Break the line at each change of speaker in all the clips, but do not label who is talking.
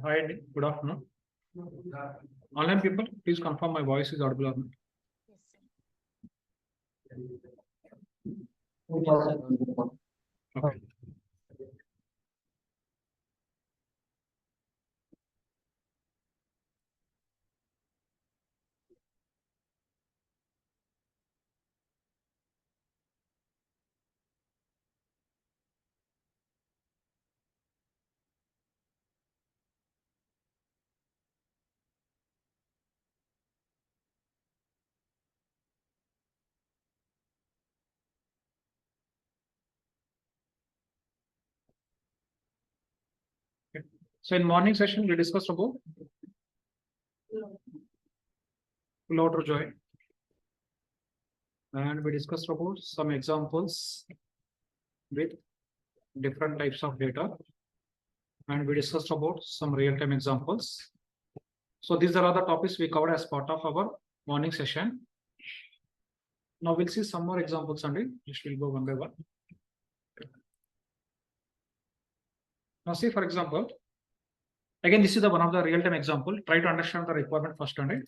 Hi, Andy. Good afternoon. Online people, please confirm my voice is audible or not. Okay. So in morning session, we discussed about full outer join, and we discussed about some examples with different types of data, and we discussed about some real-time examples. So these are all the topics we covered as part of our morning session. Now we'll see some more examples, Andy. Just we'll go one by one. Now see, for example, again, this is the one of the real-time example. Try to understand the requirement first, Andy.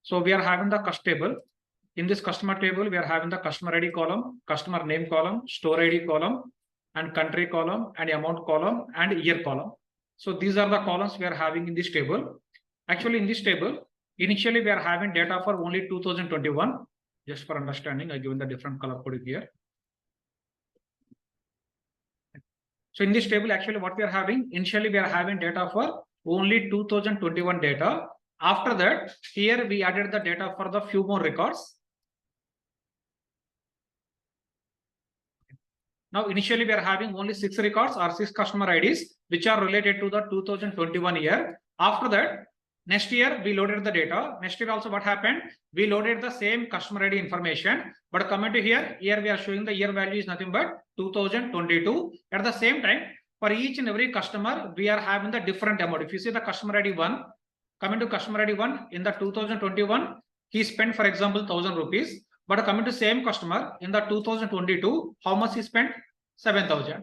So we are having the customer table. In this customer table, we are having the customer ID column, customer name column, store ID column, and country column, and amount column, and year column. So these are the columns we are having in this table. Actually, in this table, initially we are having data for only 2021. Just for understanding, I given the different color code here. So in this table, actually what we are having, initially we are having data for only 2021 data. After that, here we added the data for the few more records. Now, initially we are having only 6 records or 6 customer IDs, which are related to the 2021 year. After that, next year we loaded the data. Next year also what happened? We loaded the same customer ID information, but coming to here we are showing the year value is nothing but 2022. At the same time, for each and every customer, we are having the different amount. If you see the customer ID 1, coming to customer ID 1 in the 2021, he spent, for example, 1,000 rupees. But coming to same customer in the 2022, how much he spent? 7,000.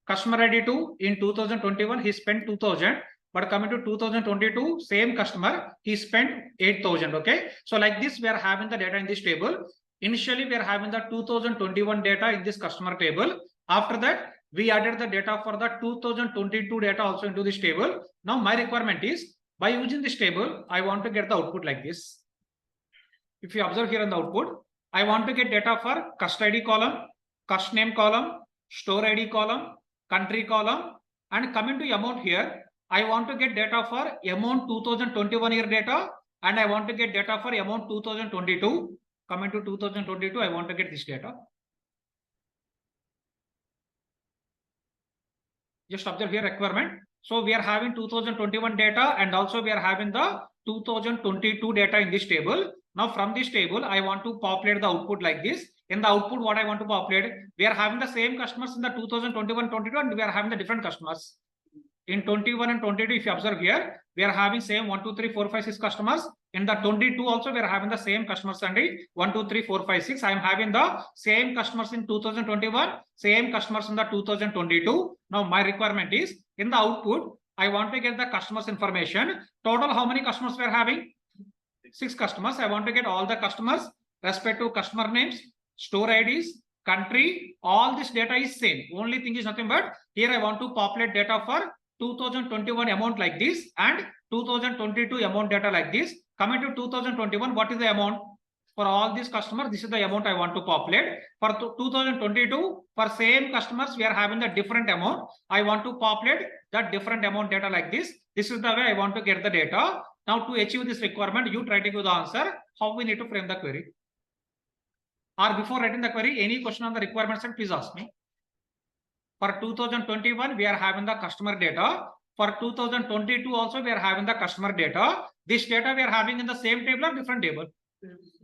Customer ID 2 in 2021, he spent 2,000. But coming to 2022, same customer, he spent 8,000. Okay. So like this, we are having the data in this table. Initially, we are having the 2021 data in this customer table. After that, we added the data for the 2022 data also into this table. Now, my requirement is by using this table, I want to get the output like this. If you observe here in the output, I want to get data for cust ID column, cust name column, store ID column, country column, and coming to amount here, I want to get data for amount 2021 year data, and I want to get data for amount 2022. Coming to 2022, I want to get this data. Just observe here requirement. So we are having 2021 data, and also we are having the 2022 data in this table. Now from this table, I want to populate the output like this. In the output, what I want to populate, we are having the same customers in the 2021, 22, and we are having the different customers. In 21 and 22, if you observe here, we are having same 1, 2, 3, 4, 5, 6 customers. In the 22 also we are having the same customers and 1, 2, 3, 4, 5, 6. I am having the same customers in 2021, same customers in the 2022. Now my requirement is in the output, I want to get the customers information. Total how many customers we are having? 6 customers. I want to get all the customers, respective customer names, store IDs, country, all this data is same. Only thing is nothing but here I want to populate data for 2021 amount like this and 2022 amount data like this. Coming to 2021, what is the amount? For all these customers, this is the amount I want to populate. For 2022, for same customers, we are having the different amount. I want to populate that different amount data like this. This is the way I want to get the data. Now to achieve this requirement, you try to give the answer, how we need to frame the query. Or before writing the query, any question on the requirements, please ask me. For 2021, we are having the customer data. For 2022 also, we are having the customer data. This data we are having in the same table or different table?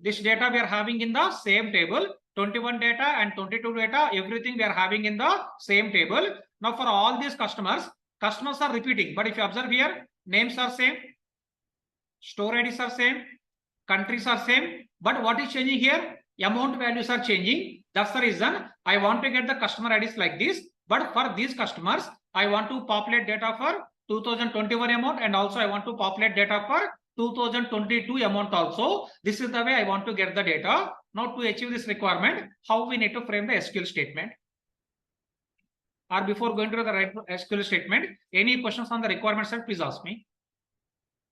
This data we are having in the same table. 21 data and 22 data, everything we are having in the same table. Now for all these customers are repeating. But if you observe here, names are same, store IDs are same, countries are same. But what is changing here? Amount values are changing. That's the reason I want to get the customer IDs like this. But for these customers, I want to populate data for 2021 amount and also I want to populate data for 2022 amount also. This is the way I want to get the data. Now to achieve this requirement, how we need to frame the SQL statement? Or before going to the right SQL statement, any questions on the requirement side, please ask me.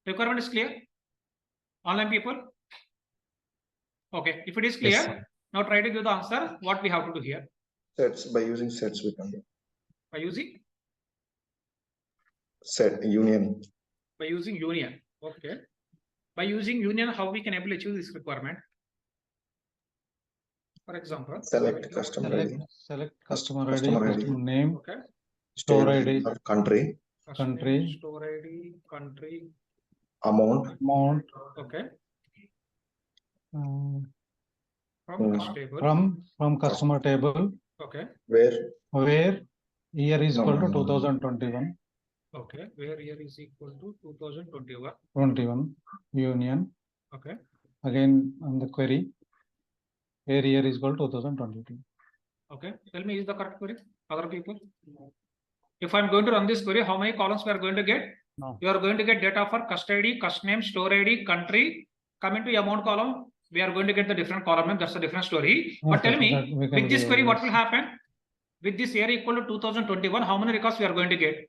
Requirement is clear? Online people? Okay, if it is clear, yes, now try to give the answer what we have to do here.
Sets, by using sets we can do.
By using?
Set, union.
By using union, okay. By using union, how we can able to achieve this requirement? For example,
select customer ID.
Select customer ID, customer name,
okay.
Store ID,
country,
store ID, country,
amount,
okay.
From customer table,
okay.
Where year is equal to 2021.
Okay, where year is equal to 2021.
21 union.
Okay.
Again on the query, where year is equal to 2022.
Okay, tell me, is the correct query? Other people? If I'm going to run this query, how many columns we are going to get?
No.
You are going to get data for customer ID, customer name, store ID, country. Coming to amount column, we are going to get the different column name. That's a different story. Okay, but tell me, with this query, what will happen? With this year equal to 2021, how many records we are going to get?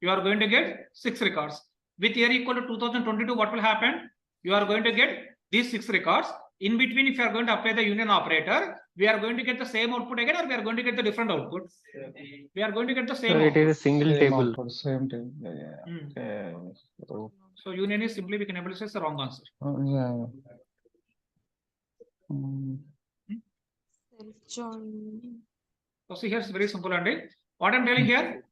You are going to get 6 records. With year equal to 2022, what will happen? You are going to get these 6 records. In between, if you are going to apply the union operator, we are going to get the same output again, or we are going to get the different output? We are going to get the same.
It is a single table.
Output, same table. Yeah.
So union is simply, we can able to say it's the wrong answer. So see here, it's very simple. And what I'm telling here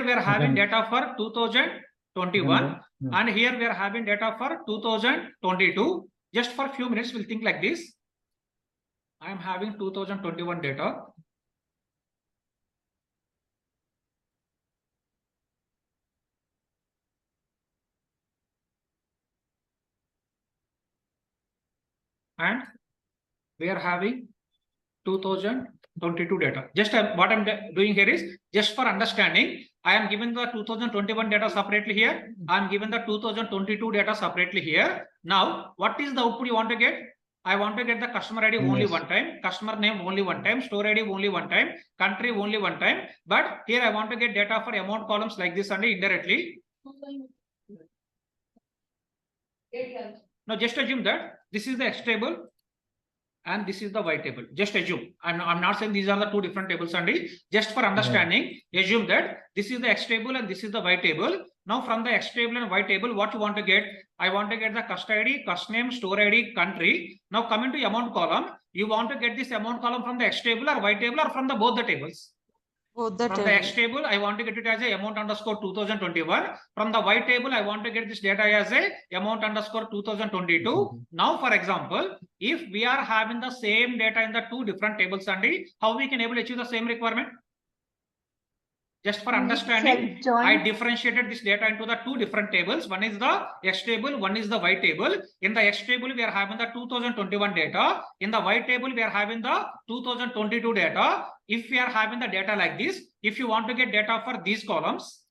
we are having data for 2021 and here we are having data for 2022. Just for a few minutes, we'll think like this. I am having 2021 data. And we are having 2022 data. Just what I'm doing here is just for understanding. I am given the 2021 data separately here. I am given the 2022 data separately here. Now, what is the output you want to get? I want to get the customer ID only one time, customer name only one time, store ID only one time, country only one time. But here I want to get data for amount columns like this and indirectly. Now just assume that this is the X table and this is the Y table. Just assume. I'm not saying these are the two different tables only. Just for understanding, assume that this is the X table and this is the Y table. Now from the X table and Y table, what you want to get? I want to get the customer ID, customer name, store ID, country. Now coming to amount column, you want to get this amount column from the X table or Y table or from the both the tables? From the X table, I want to get it as a amount underscore 2021. From the Y table, I want to get this data as a amount underscore 2022. Now, for example, if we are having the same data in the two different tables, Andy, how we can able to achieve the same requirement? Just for understanding,
Join.
I differentiated this data into the two different tables. One is the X table, one is the Y table. In the X table, we are having the 2021 data. In the Y table, we are having the 2022 data. If we are having the data like this, if you want to get data for these columns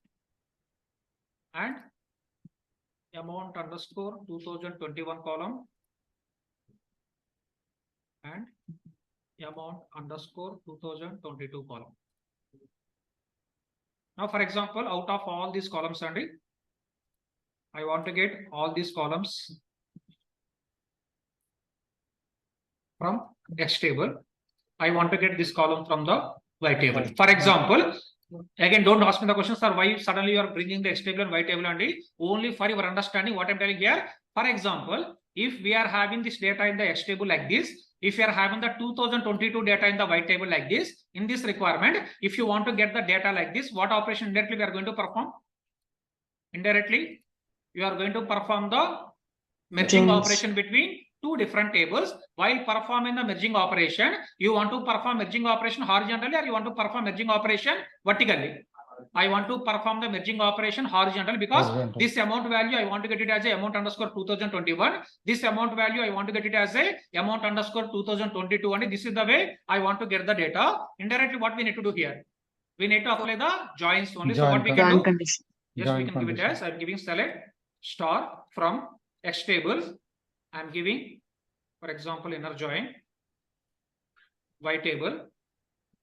and amount underscore 2021 column and amount underscore 2022 column. Now, for example, out of all these columns, Andy, I want to get all these columns from X table. I want to get this column from the Y table. For example, again, don't ask me the question, sir, why suddenly you are bringing the X table and Y table, Andy? Only for your understanding what I'm telling here. For example, if we are having this data in the X table like this, if you are having the 2022 data in the Y table like this, in this requirement, if you want to get the data like this, what operation indirectly we are going to perform? Indirectly, you are going to perform the merging operation between two different tables. While performing the merging operation, you want to perform merging operation horizontally or you want to perform merging operation vertically? I want to perform the merging operation horizontal because this amount value I want to get it as a amount underscore 2021. This amount value I want to get it as a amount underscore 2022, and this is the way I want to get the data. Indirectly, what we need to do here? We need to apply the joins only. So what we can do?
Condition.
Yes, we can give it as I'm giving select star from X table. I'm giving, for example, inner join Y table.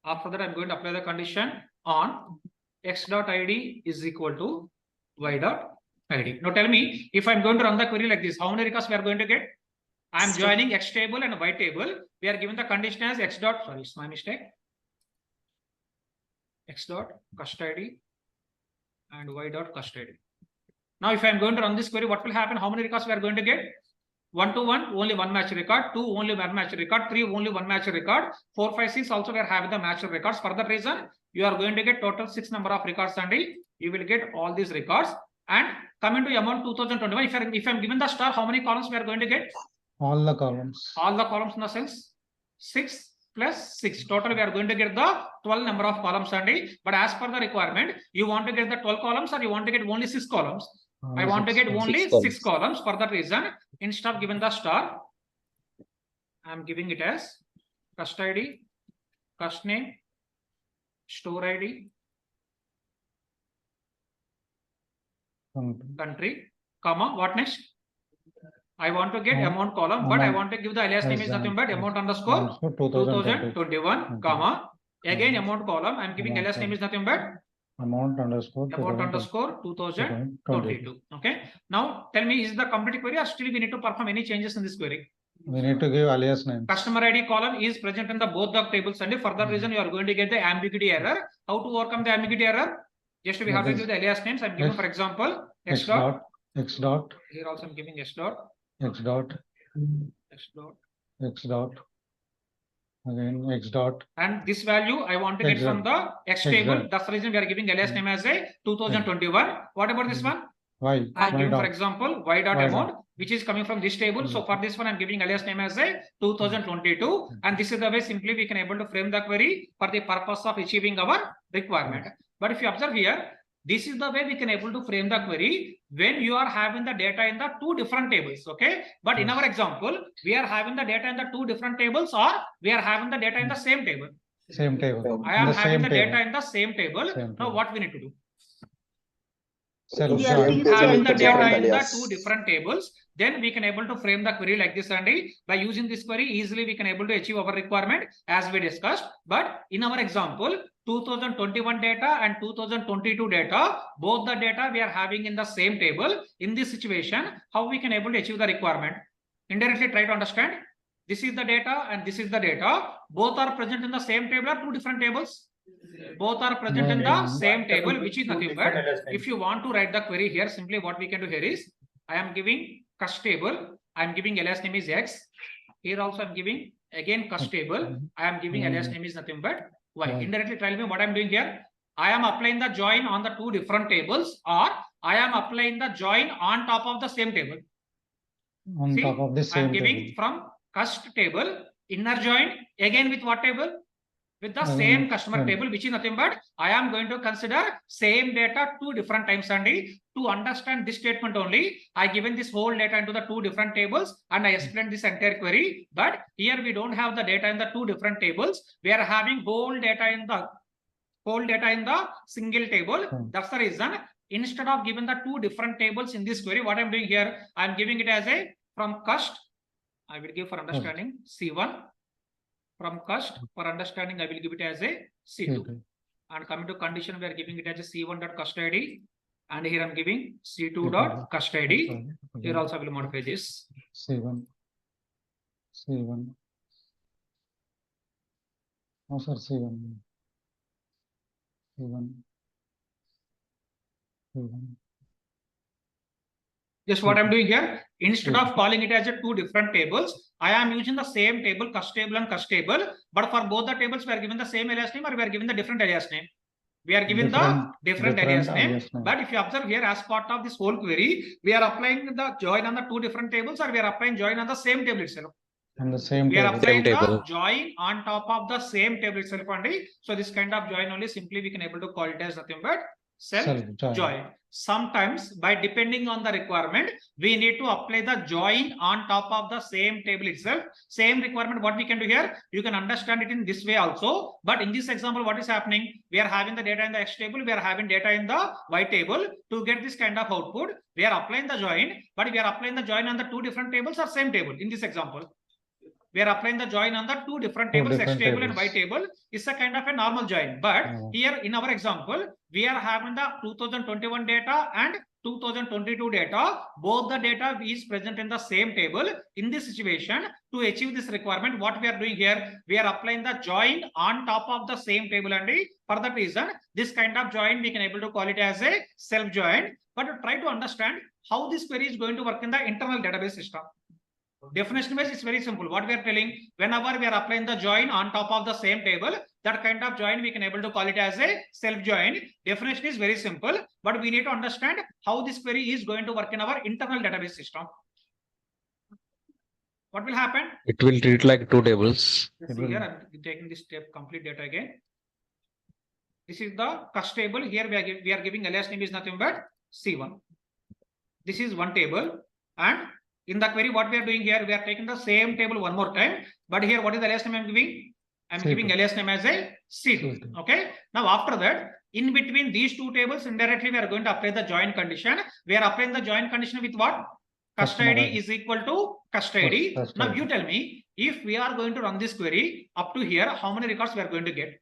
After that, I'm going to apply the condition on X dot ID is equal to Y dot ID. Now tell me, if I'm going to run the query like this, how many records we are going to get? I'm joining X table and Y table. We are given the condition as X dot, sorry, it's my mistake. X dot cust ID and Y dot cust ID. Now, if I'm going to run this query, what will happen? How many records we are going to get? 1 to 1, only one match record. 2, only one match record. 3, only one match record. 4, 5, 6, also we are having the match records. For that reason, you are going to get total 6 number of records, and you will get all these records. And coming to amount 2021, if I'm given the star, how many columns we are going to get?
All the columns.
All the columns in the sense 6 plus 6. Total, we are going to get the 12 number of columns, and but as per the requirement, you want to get the 12 columns or you want to get only 6 columns? I want to get only 6 columns. For that reason, instead of giving the star, I am giving it as cust ID, cust name, store ID, country, comma, what next? I want to get amount column, but I want to give the alias name is nothing but amount underscore 2021, comma, again amount column, I am giving alias name is nothing but amount underscore 2022. Okay. Now tell me, is the complete query or still we need to perform any changes in this query?
We need to give alias name.
Customer ID column is present in the both the tables, and for that reason you are going to get the ambiguity error. How to overcome the ambiguity error? Just we have to give the alias names. I'm giving, for example, X dot.
X dot.
Here also I'm giving X dot.
X dot.
X dot.
X dot. Again X dot.
And this value I want to get from the X table. That's the reason we are giving alias name as a 2021. What about this one?
Y.
I'm giving, for example, Y dot amount, which is coming from this table. So for this one, I'm giving alias name as a 2022. And this is the way simply we can able to frame the query for the purpose of achieving our requirement. But if you observe here, this is the way we can able to frame the query when you are having the data in the two different tables. Okay. But in our example, we are having the data in the two different tables, or we are having the data in the same table.
Same table.
I am having the data in the same table. Now what we need to do? Having the data in the two different tables, then we can able to frame the query like this, and by using this query easily we can able to achieve our requirement as we discussed. But in our example, 2021 data and 2022 data, both the data we are having in the same table. In this situation, how we can able to achieve the requirement? Indirectly try to understand. This is the data and this is the data. Both are present in the same table or two different tables? Both are present in the same table, which is nothing but, if you want to write the query here, simply what we can do here is, I am giving cust table, I am giving alias name is X. Here also I am giving again cust table, I am giving alias name is nothing but Y. Indirectly tell me what I am doing here. I am applying the join on the two different tables, or I am applying the join on top of the same table.
On
See,
top of the same
I am giving
table.
from cust table, inner join, again with what table? with the same customer table, which is nothing but I am going to consider same data 2 different times and to understand this statement only, I given this whole data into the 2 different tables and I explained this entire query. But here we don't have the data in the 2 different tables. We are having whole data in the single table. That's the reason instead of giving the 2 different tables in this query, what I'm doing here, I'm giving it as a from cust. I will give for understanding C1. From cust for understanding, I will give it as a C2. And coming to condition, we are giving it as a C1.cust ID. And here I'm giving C2.cust ID. Here also I will modify this.
C1. Oh, sir, C1.
Just what I'm doing here, instead of calling it as a 2 different tables, I am using the same table, cust table and cust table. But for both the tables, we are given the same alias name or we are given the different alias name. We are given the different alias name. But if you observe here, as part of this whole query, we are applying the join on the 2 different tables or we are applying join on the same table itself.
On the same
we
table.
are applying the join on top of the same table itself only. So this kind of join only simply we can able to call it as nothing but self join. Sometimes by depending on the requirement, we need to apply the join on top of the same table itself. Same requirement, what we can do here, you can understand it in this way also. But in this example, what is happening? We are having the data in the X table, we are having data in the Y table. To get this kind of output, we are applying the join, but we are applying the join on the 2 different tables or same table in this example. We are applying the join on the 2 different tables, X table and Y table. It's a kind of a normal join. But here in our example, we are having the 2021 data and 2022 data. Both the data is present in the same table. In this situation, to achieve this requirement, what we are doing here, we are applying the join on top of the same table. And for that reason, this kind of join, we can able to call it as a self join. But try to understand how this query is going to work in the internal database system. Definition wise, it's very simple. What we are telling, whenever we are applying the join on top of the same table, that kind of join we can able to call it as a self join. Definition is very simple, but we need to understand how this query is going to work in our internal database system. What will happen?
It will treat like 2 tables.
See here, I'm taking this step complete data again. This is the cust table. Here we are giving alias name is nothing but C1. This is one table, and in the query, what we are doing here, we are taking the same table one more time. But here, what is the alias name I'm giving? I'm giving alias name as a C2. Okay. Now, after that, in between these 2 tables, indirectly, we are going to apply the join condition. We are applying the join condition with what? Cust ID is equal to cust ID. Now, you tell me, if we are going to run this query up to here, how many records we are going to get?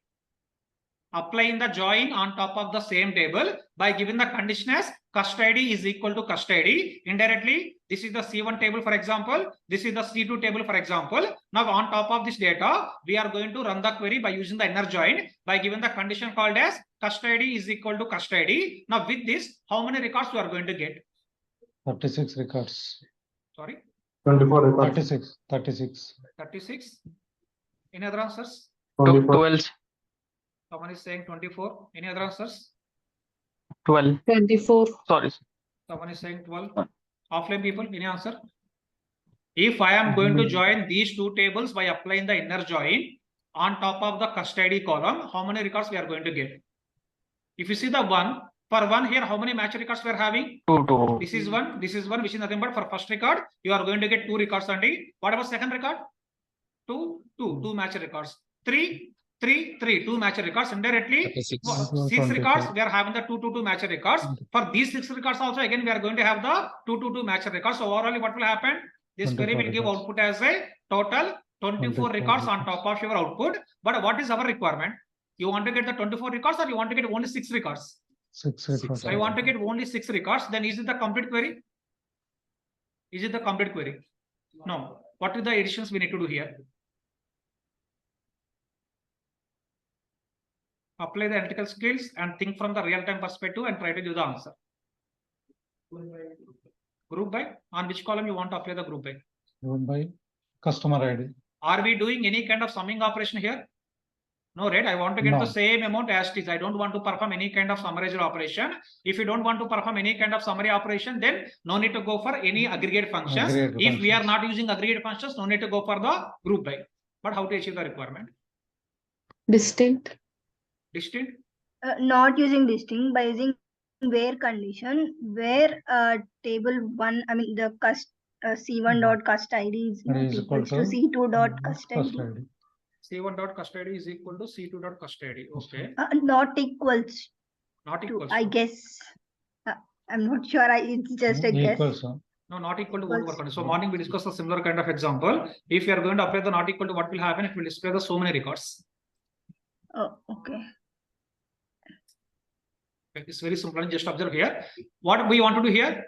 Applying the join on top of the same table by giving the condition as cust ID is equal to cust ID. Indirectly, this is the C1 table, for example. This is the C2 table, for example. Now, on top of this data, we are going to run the query by using the inner join by giving the condition called as cust ID is equal to cust ID. Now, with this, how many records we are going to get?
36 records.
Sorry?
24 records.
36.
Any other answers?
12.
Someone is saying 24. Any other answers?
12.
24.
Sorry.
Someone is saying 12. Offline people, any answer? If I am going to join these 2 tables by applying the inner join on top of the cust ID column, how many records we are going to get? If you see the one, for one here, how many match records we are having?
2.
This is one, which is nothing but for first record, you are going to get 2 records only. What about second record? 2 match records. 3, 2 match records. Indirectly, 6 records, we are having the 2 match records. For these 6 records also, again, we are going to have the 2 match records. So overall, what will happen? This query will give output as a total 24 records on top of your output. But what is our requirement? You want to get the 24 records or you want to get only 6 records?
6 records.
I want to get only 6 records. Then is it the complete query? Is it the complete query? No. What are the additions we need to do here? Apply the analytical skills and think from the real-time perspective and try to give the answer. Group by? On which column you want to apply the group by?
Group by customer ID.
Are we doing any kind of summing operation here? No, right? I want to get the same amount as it is. I don't want to perform any kind of summarizer operation. If you don't want to perform any kind of summary operation, then no need to go for any aggregate functions. If we are not using aggregate functions, no need to go for the group by. But how to achieve the requirement?
Distinct.
Distinct.
Not using distinct, by using where condition, where table 1, I mean the C1 dot cust ID is
That
not
is equal
equals to
to
C2 dot cust
Cust
ID.
ID.
C1 dot custody is equal to C2 dot custody. Okay.
Not equals
Not
to,
equals.
I guess. I'm not sure. It's just a guess.
Equals.
No, not equal to
Equals.
one more condition. So morning we discussed a similar kind of example. If you are going to apply the not equal to, what will happen? It will display the so many records.
Oh, okay.
It's very simple. Just observe here. What we want to do here,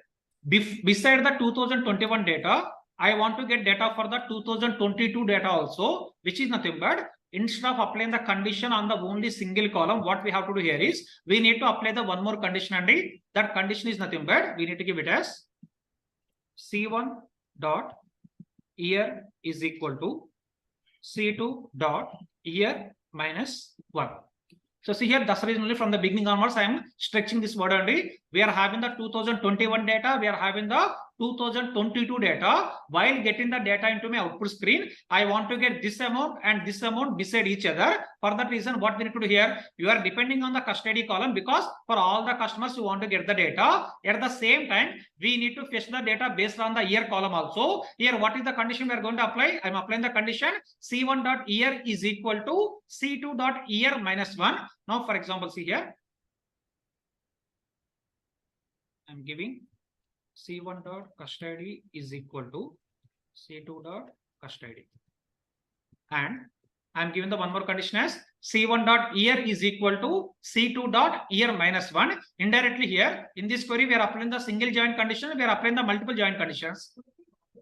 beside the 2021 data, I want to get data for the 2022 data also, which is nothing but instead of applying the condition on the only single column, what we have to do here is we need to apply the one more condition, and that condition is nothing but we need to give it as C1 dot year is equal to C2 dot year minus 1. So see here, that's the reason only from the beginning onwards, I am stretching this word only. We are having the 2021 data, we are having the 2022 data. While getting the data into my output screen, I want to get this amount and this amount beside each other. For that reason, what we need to do here, you are depending on the custody column, because for all the customers you want to get the data. At the same time, we need to fetch the data based on the year column also. Here, what is the condition we are going to apply? I am applying the condition C1 dot year is equal to C2 dot year minus 1. Now, for example, see here, I am giving C1 dot custody is equal to C2 dot custody, and I am given the one more condition as C1 dot year is equal to C2 dot year minus 1. Indirectly here in this query, we are applying the single joint condition, we are applying the multiple joint conditions.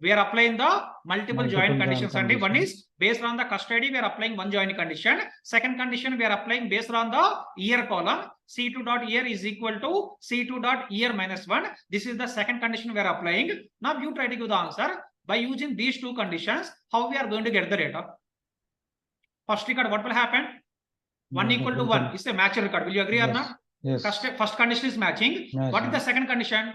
We are applying the multiple joint conditions, and one is based on the custody, we are applying one joint condition. Second condition, we are applying based on the year column. C2 dot year is equal to C2 dot year minus 1. This is the second condition we are applying. Now you try to give the answer by using these two conditions. How we are going to get the data? First record, what will happen? 1 equal to 1 is a match record. Will you agree or not?
Yes.
First condition is matching. What is the second condition?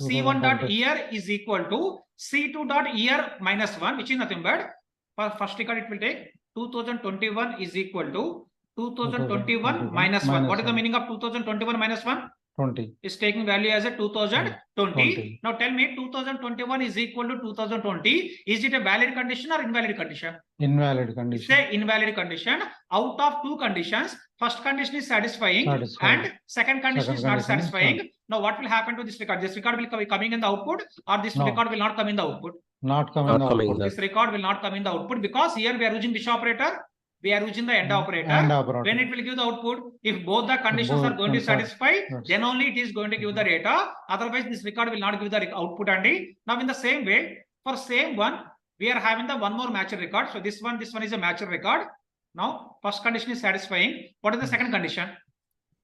C1 dot year is equal to C2 dot year minus 1, which is nothing but for first record it will take 2021 is equal to 2021 minus 1. What is the meaning of 2021 minus 1?
20.
Is taking value as a 2020. Now tell me, 2021 is equal to 2020. Is it a valid condition or invalid condition?
Invalid condition.
It's a invalid condition. Out of two conditions, first condition is satisfying and second condition is not satisfying. Now what will happen to this record? This record will be coming in the output, or this record will not come in the output?
Not coming in the output.
This record will not come in the output, because here we are using which operator? We are using the AND operator. When it will give the output, if both the conditions are going to satisfy, then only it is going to give the data. Otherwise, this record will not give the output. And now in the same way, for same one, we are having the one more match record. So this one is a match record. Now first condition is satisfying. What is the second condition?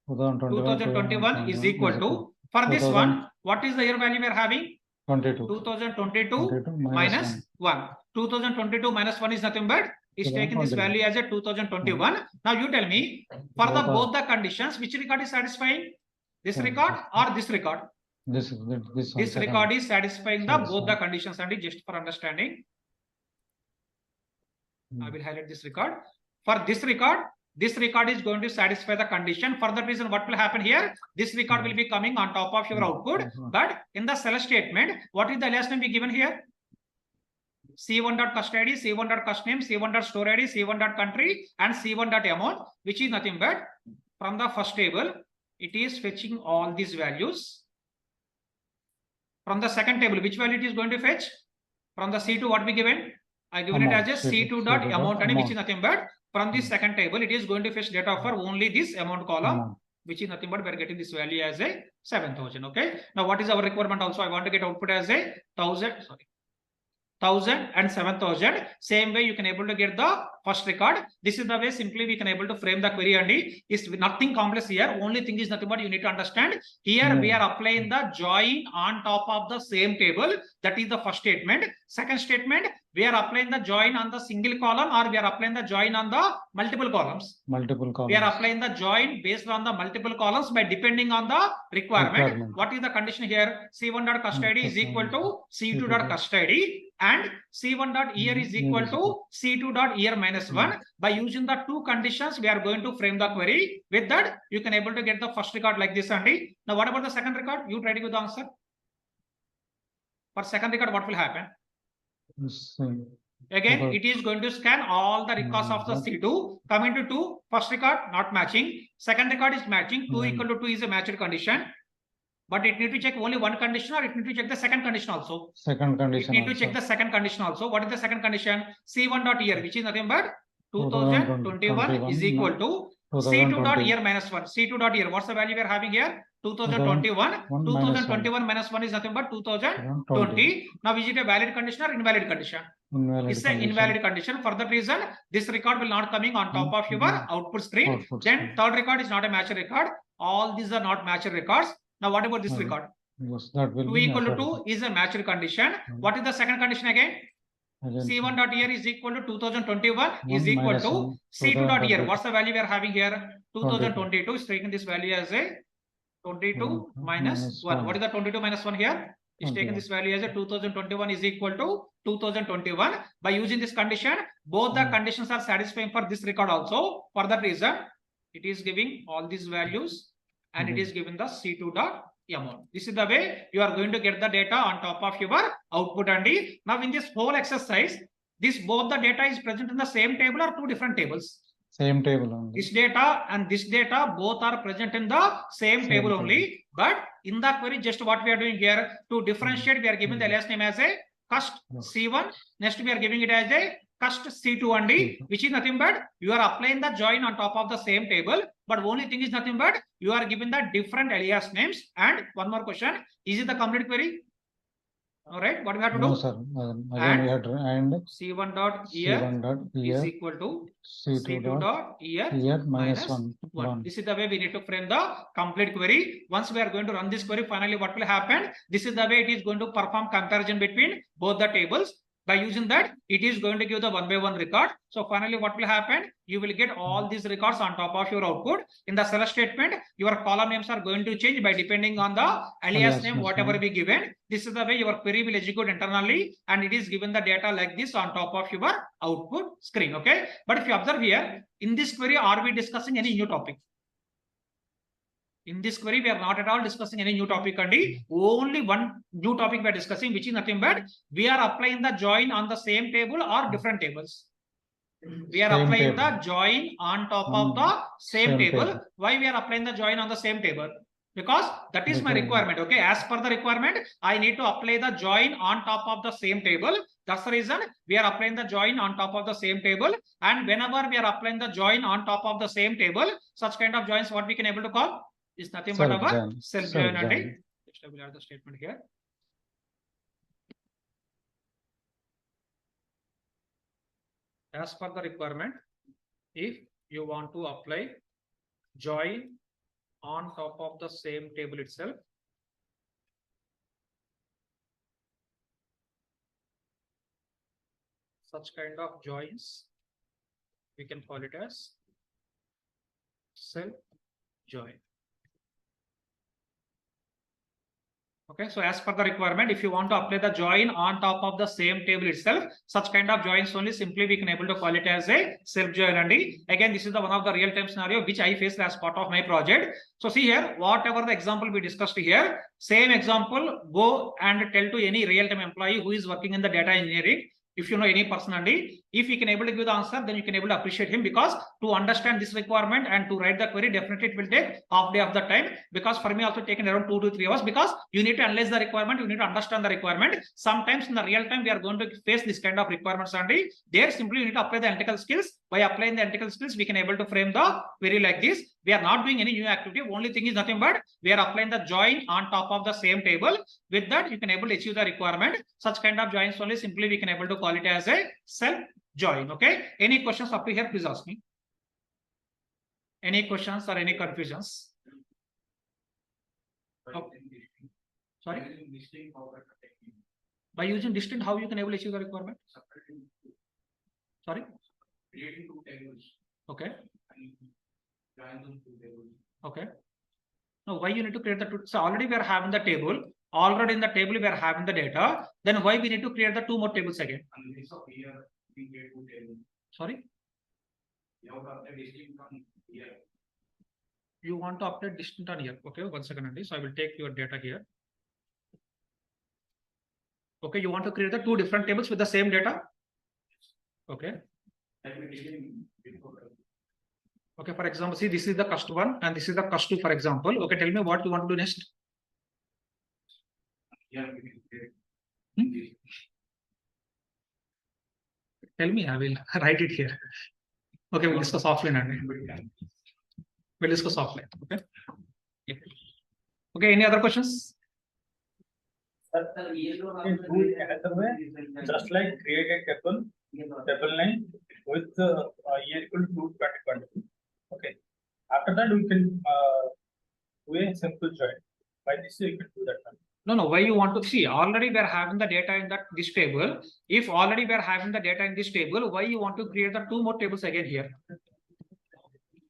2021 is equal to, for this one, what is the year value we are having? 2022 minus 1. 2022 minus 1 is nothing but is taking this value as a 2021. Now you tell me, for the both the conditions, which record is satisfying? This record or this record?
This
record is satisfying the both the conditions, and just for understanding, I will highlight this record. For this record is going to satisfy the condition. For that reason, what will happen here? This record will be coming on top of your output. But in the select statement, what is the alias name be given here? C1 dot cust ID, C1 dot cust name, C1 dot store ID, C1 dot country, and C1 dot amount, which is nothing but from the first table, it is fetching all these values. From the second table, which value it is going to fetch? From the C2, what we given? I given it as a C2 dot amount, and which is nothing but from this second table, it is going to fetch data for only this amount column, which is nothing but we are getting this value as a 7,000. Okay. Now what is our requirement? Also, I want to get output as a 1,000 and 7,000. Same way you can able to get the first record. This is the way simply we can able to frame the query, and it's nothing complex here. Only thing is nothing but you need to understand here we are applying the join on top of the same table. That is the first statement. Second statement, we are applying the join on the single column or we are applying the join on the multiple columns?
Multiple columns.
We are applying the join based on the multiple columns by depending on the requirement. What is the condition here? C1 dot cust ID is equal to C2 dot cust ID and C1 dot year is equal to C2 dot year minus 1. By using the two conditions, we are going to frame the query. With that, you can able to get the first record like this only. Now, what about the second record? You try to give the answer. For second record, what will happen? Again, it is going to scan all the records of the C2. Coming to 2, first record not matching. Second record is matching. 2 equal to 2 is a matched condition. But it need to check only one condition or it need to check the second condition also.
Second condition.
It need to check the second condition also. What is the second condition? C1 dot year, which is nothing but 2021 is equal to C2 dot year minus 1. C2 dot year. What's the value we are having here? 2021. 2021 minus 1 is nothing but 2020. Now, is it a valid condition or invalid condition? It's an invalid condition. For that reason, this record will not coming on top of your output screen. Then third record is not a matched record. All these are not matched records. Now, what about this record?
Yes, that will
2 equal to 2 is a matched condition. What is the second condition again? C1 dot year is equal to 2021 is equal to C2 dot year. What's the value we are having here? 2022 is taking this value as a 22 minus 1. What is the 22 minus 1 here? Is taking this value as a 2021 is equal to 2021. By using this condition, both the conditions are satisfying for this record also. For that reason, it is giving all these values and it is given the C2 dot amount. This is the way you are going to get the data on top of your output. And now in this whole exercise, this both the data is present in the same table or two different tables?
Same table only.
This data and this data both are present in the same table only. But in the query, just what we are doing here to differentiate, we are giving the alias name as a cust C1. Next, we are giving it as a cust C2 only, which is nothing but you are applying the join on top of the same table. But only thing is nothing but you are giving the different alias names. And one more question, is it the complete query? All right, what we have to do?
No, sir. Again, we have to and
C1 dot year is equal to C2 dot year minus 1. This is the way we need to frame the complete query. Once we are going to run this query, finally what will happen? This is the way it is going to perform comparison between both the tables. By using that, it is going to give the one by one record. So finally, what will happen? You will get all these records on top of your output. In the select statement, your column names are going to change by depending on the alias name, whatever be given. This is the way your query will execute internally, and it is given the data like this on top of your output screen. Okay. But if you observe here, in this query, are we discussing any new topic? In this query, we are not at all discussing any new topic. Only one new topic we are discussing, which is nothing but we are applying the join on the same table or different tables. We are applying the join on top of the same table. Why we are applying the join on the same table? Because that is my requirement. Okay, as per the requirement, I need to apply the join on top of the same table. That's the reason we are applying the join on top of the same table. And whenever we are applying the join on top of the same table, such kind of joins, what we can able to call is nothing but our self join. I will add the statement here. As per the requirement, if you want to apply join on top of the same table itself, such kind of joins, we can call it as self join. Okay, so as per the requirement, if you want to apply the join on top of the same table itself, such kind of joins only simply we can able to call it as a self join. And again, this is the one of the real time scenario which I faced as part of my project. So see here, whatever the example we discussed here, same example, go and tell to any real time employee who is working in the data engineering. If you know any person, if you can able to give the answer, then you can able to appreciate him, because to understand this requirement and to write the query, definitely it will take half day of the time, because for me also taken around 2 to 3 hours, because you need to analyze the requirement, you need to understand the requirement. Sometimes in the real time we are going to face this kind of requirements, and there simply you need to apply the analytical skills. By applying the analytical skills, we can able to frame the query like this. We are not doing any new activity. Only thing is nothing but we are applying the join on top of the same table. With that, you can able to achieve the requirement. Such kind of joins only simply we can able to call it as a self join. Okay. Any questions up to here? Please ask me. Any questions or any confusions? Okay. Sorry. By using distinct, how you can able to achieve the requirement? Sorry?
Creating two tables.
Okay.
And join those two tables.
Okay. Now, why you need to create the two? So already we are having the table. Already in the table we are having the data. Then why we need to create the two more tables again?
And this of here, we create two tables.
Sorry.
You have to update distinct from here.
You want to update distinct on here. Okay, 1 second, Andy. So I will take your data here. Okay, you want to create the two different tables with the same data. Okay.
That we begin before.
Okay, for example, see, this is the cost one and this is the cost two, for example. Okay, tell me what you want to do next.
Here we can create.
Hmm? Tell me, I will write it here. Okay, we'll discuss offline, Andy. We'll discuss offline. Okay. Yeah. Okay, any other questions?
Just like create a table name with year equal to 2020. Okay. After that, we can do a simple join. By this, you can do that one.
No. Why you want to see? Already we are having the data in this table. If already we are having the data in this table, why you want to create the two more tables again here?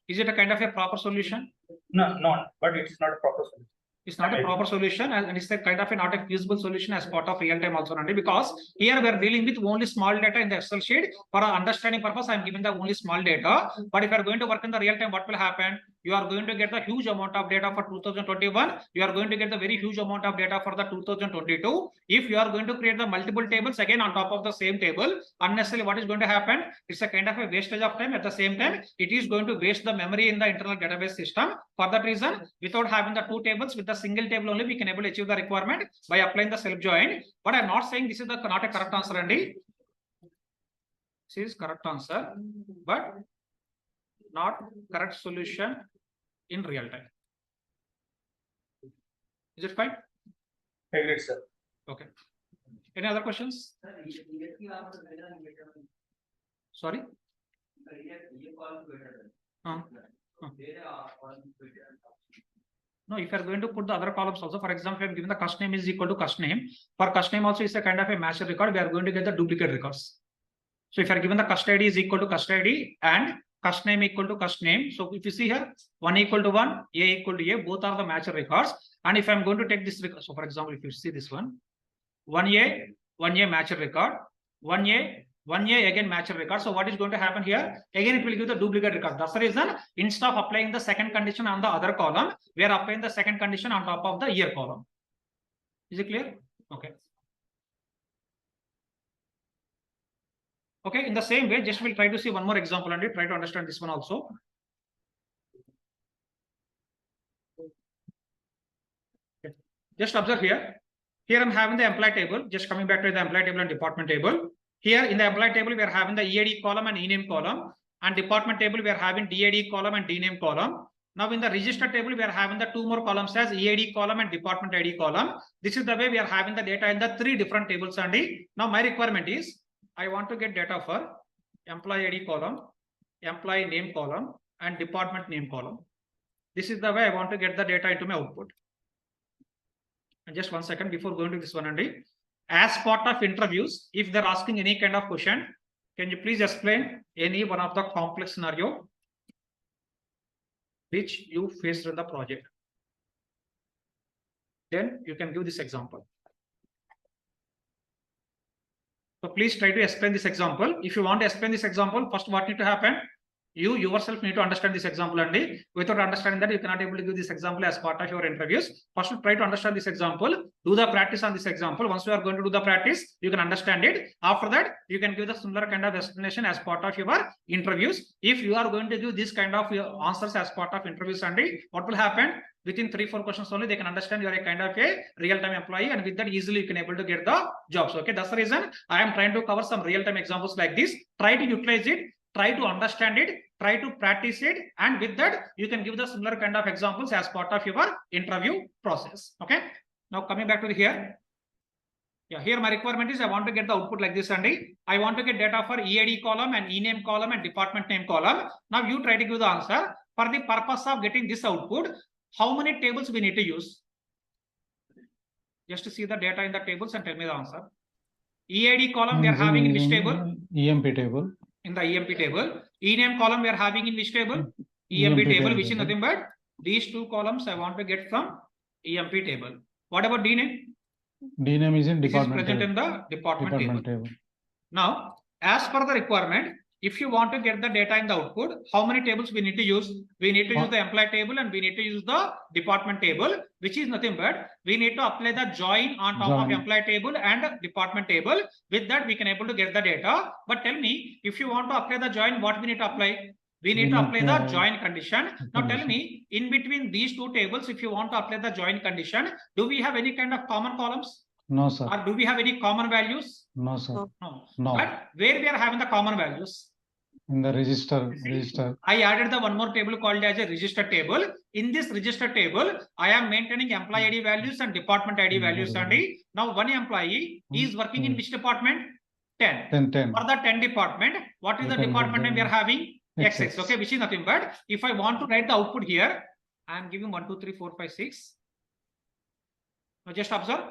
Is it a kind of a proper solution?
No, but it's not a proper solution.
It's not a proper solution, and it's a kind of not a feasible solution as part of real time also, because here we are dealing with only small data in the Excel sheet. For understanding purpose, I am giving the only small data. But if you are going to work in the real time, what will happen? You are going to get the huge amount of data for 2021. You are going to get the very huge amount of data for the 2022. If you are going to create the multiple tables again on top of the same table, unnecessarily what is going to happen? It's a kind of a wastage of time. At the same time, it is going to waste the memory in the internal database system. For that reason, without having the two tables, with the single table only, we can able to achieve the requirement by applying the self join. But I'm not saying this is not a correct answer, Andy. This is correct answer, but not correct solution in real time. Is it fine?
Agreed, sir.
Okay. Any other questions? Sorry? No, if you are going to put the other columns also, for example, if I'm given the cost name is equal to cost name, for cost name also is a kind of a master record, we are going to get the duplicate records. So if you are given the cost ID is equal to cost ID and cost name equal to cost name. So if you see here, 1 equal to 1, A equal to A, both are the matcher records. And if I'm going to take this record, so for example, if you see this one, 1A matcher record, 1A again matcher record. So what is going to happen here? Again, it will give the duplicate record. That's the reason instead of applying the second condition on the other column, we are applying the second condition on top of the year column. Is it clear? Okay. Okay, in the same way, just we'll try to see one more example and try to understand this one also. Okay. Just observe here. Here I'm having the employee table, just coming back to the employee table and department table. Here in the employee table, we are having the EAD column and ENAME column, and department table, we are having DAD column and DNAME column. Now in the register table, we are having the two more columns as EAD column and department ID column. This is the way we are having the data in the three different tables. And now my requirement is, I want to get data for employee ID column, employee name column, and department name column. This is the way I want to get the data into my output. And just 1 second before going to this one, Andy. As part of interviews, if they're asking any kind of question, can you please explain any one of the complex scenario which you faced in the project? Then you can give this example. So please try to explain this example. If you want to explain this example, first what need to happen? You yourself need to understand this example, and without understanding that, you cannot able to give this example as part of your interviews. First, try to understand this example. Do the practice on this example. Once you are going to do the practice, you can understand it. After that, you can give the similar kind of explanation as part of your interviews. If you are going to give this kind of answers as part of interviews, and what will happen? Within 3-4 questions only, they can understand you are a kind of a real-time employee, and with that easily you can able to get the jobs. Okay, that's the reason I am trying to cover some real-time examples like this. Try to utilize it. Try to understand it, try to practice it, and with that, you can give the similar kind of examples as part of your interview process. Okay. Now coming back to here. Yeah, here my requirement is I want to get the output like this, Andy. I want to get data for EAD column and ENAME column and department name column. Now you try to give the answer. For the purpose of getting this output, how many tables we need to use? Just to see the data in the tables and tell me the answer. EID column we are having in which table?
EMP table.
In the EMP table. ENAME column we are having in which table? EMP table, which is nothing but these two columns I want to get from EMP table. What about DNAME?
DNAME is in
This is
department
present
table.
in the department table.
Table.
Now, as per the requirement, if you want to get the data in the output, how many tables we need to use? We need to use the employee table and we need to use the department table, which is nothing but we need to apply the join on top of employee table and department table. With that, we can able to get the data. But tell me, if you want to apply the join, what we need to apply? We need to apply the join condition. Now tell me, in between these two tables, if you want to apply the join condition, do we have any kind of common columns?
No, sir.
Or do we have any common values?
No, sir.
No.
No.
But where we are having the common values?
In the register.
I added the one more table called as a register table. In this register table, I am maintaining employee ID values and department ID values. And now one employee is working in which department? 10.
10.
For the 10 department, what is the department name we are having? XX. Okay, which is nothing but if I want to write the output here, I am giving 1, 2, 3, 4, 5, 6. Now just observe.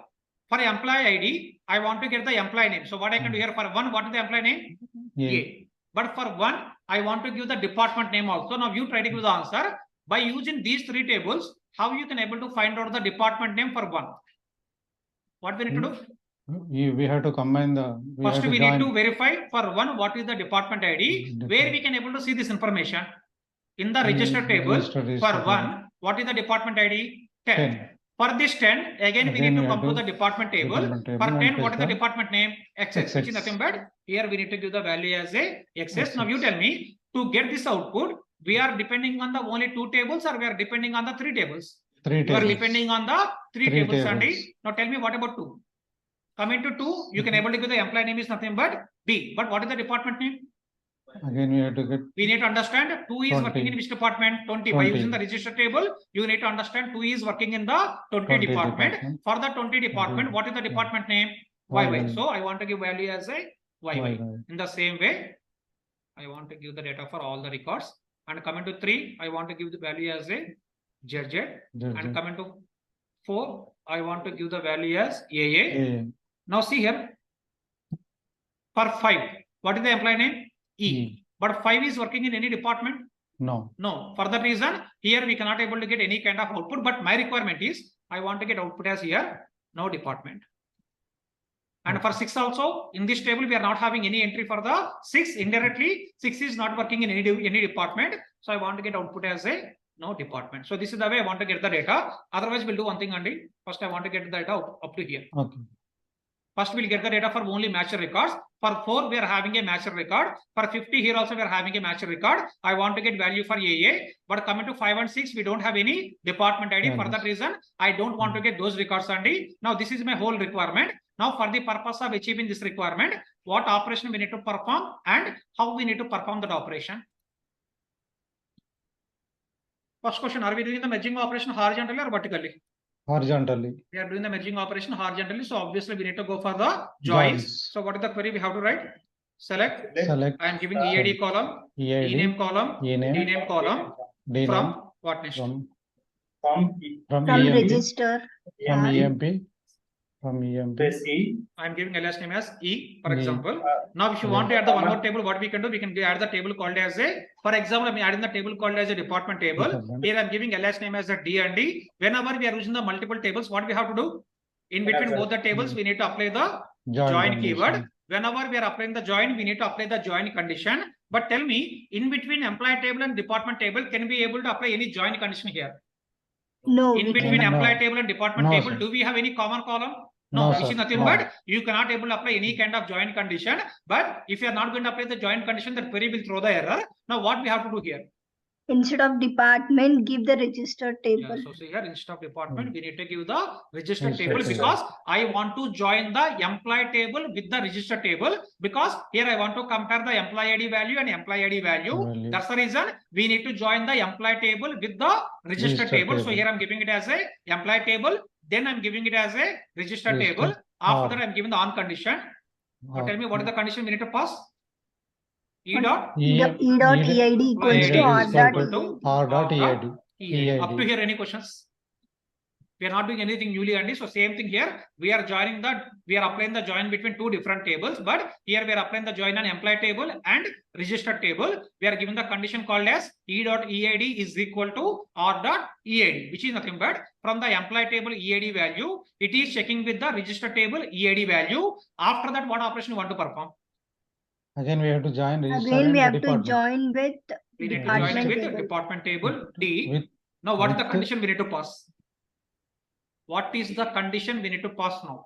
For employee ID, I want to get the employee name. So what I can do here for 1, what is the employee name? A. But for 1, I want to give the department name also. Now you try to give the answer. By using these 3 tables, how you can able to find out the department name for 1? What we need to do?
We have to combine the.
First, we need to verify for 1 what is the department ID, where we can able to see this information. In the register table, for 1, what is the department ID? 10. For this 10, again we need to come to the department table. For 10, what is the department name? XX, which is nothing but here we need to give the value as a XS. Now you tell me, to get this output, we are depending on the only 2 tables or we are depending on the 3 tables?
3
tables. You are
tables.
depending on the 3 tables. Now tell me what about 2? Coming to 2, you can able to give the employee name is nothing but B. But what is the department name?
Again, we have to get.
We need to understand 2 is
20.
working in which department? 20. By using the register table, you need to understand 2 is working in the 20 department. For the 20 department, what is the department name? YY. So I want to give value as a YY. In the same way, I want to give the data for all the records. And coming to 3, I want to give the value as a ZZ. And coming to 4, I want to give the value as AA. Now see here, for 5, what is the employee name? E. But 5 is working in any department?
No.
No. For that reason, here we cannot able to get any kind of output. But my requirement is, I want to get output as here, no department. And for 6 also, in this table, we are not having any entry for the 6. Indirectly, 6 is not working in any department. So I want to get output as a no department. So this is the way I want to get the data. Otherwise, we'll do one thing, Andy. First, I want to get the data up to here.
Okay.
First, we'll get the data for only matcher records. For 4, we are having a matcher record. For 50, here also we are having a matcher record. I want to get value for AA. But coming to 5 and 6, we don't have any department ID. For that reason, I don't want to get those records, Andy. Now, this is my whole requirement. Now, for the purpose of achieving this requirement, what operation we need to perform and how we need to perform that operation. First question, are we doing the merging operation horizontally or vertically?
Horizontally.
We are doing the merging operation horizontally. So obviously we need to go for the joins. So what is the query we have to write? Select. I am giving EID column, ENAME column, DNAME column. From what next?
From
From register.
From EMP. From EMP.
Press E.
I am giving LS name as E, for example. Now, if you want to add the one more table, what we can do, we can add the table called as a, for example, I am adding the table called as a department table. Here I am giving LS name as a D and D. Whenever we are using the multiple tables, what we have to do? In between both the tables, we need to apply the join keyword. Whenever we are applying the join, we need to apply the join condition. But tell me, in between employee table and department table, can we able to apply any join condition here?
No.
In between employee table and department table, do we have any common column? No, which is nothing but you cannot able to apply any kind of join condition. But if you are not going to apply the join condition, that query will throw the error. Now, what we have to do here?
Instead of department, give the register table.
Yeah, so see here, instead of department, we need to give the register table because I want to join the employee table with the register table because here I want to compare the employee ID value and employee ID value. That's the reason we need to join the employee table with the register table. So here I'm giving it as a employee table. Then I'm giving it as a register table. After that, I'm giving the on condition. Now tell me what is the condition we need to pass? E dot
EID equals to R dot
EID. Up to here, any questions? We are not doing anything newly only. So same thing here. We are applying the join between two different tables, but here we are applying the join on employee table and registered table. We are given the condition called as E.EAD is equal to R.EAD, which is nothing but from the employee table EAD value, it is checking with the registered table EAD value. After that, what operation you want to perform?
Again, we have to join register
Again, we
and
have to
department.
join with
We need to join
department
with
table.
department table D.
With
Now, what is the
with-
condition we need to pass? What is the condition we need to pass now?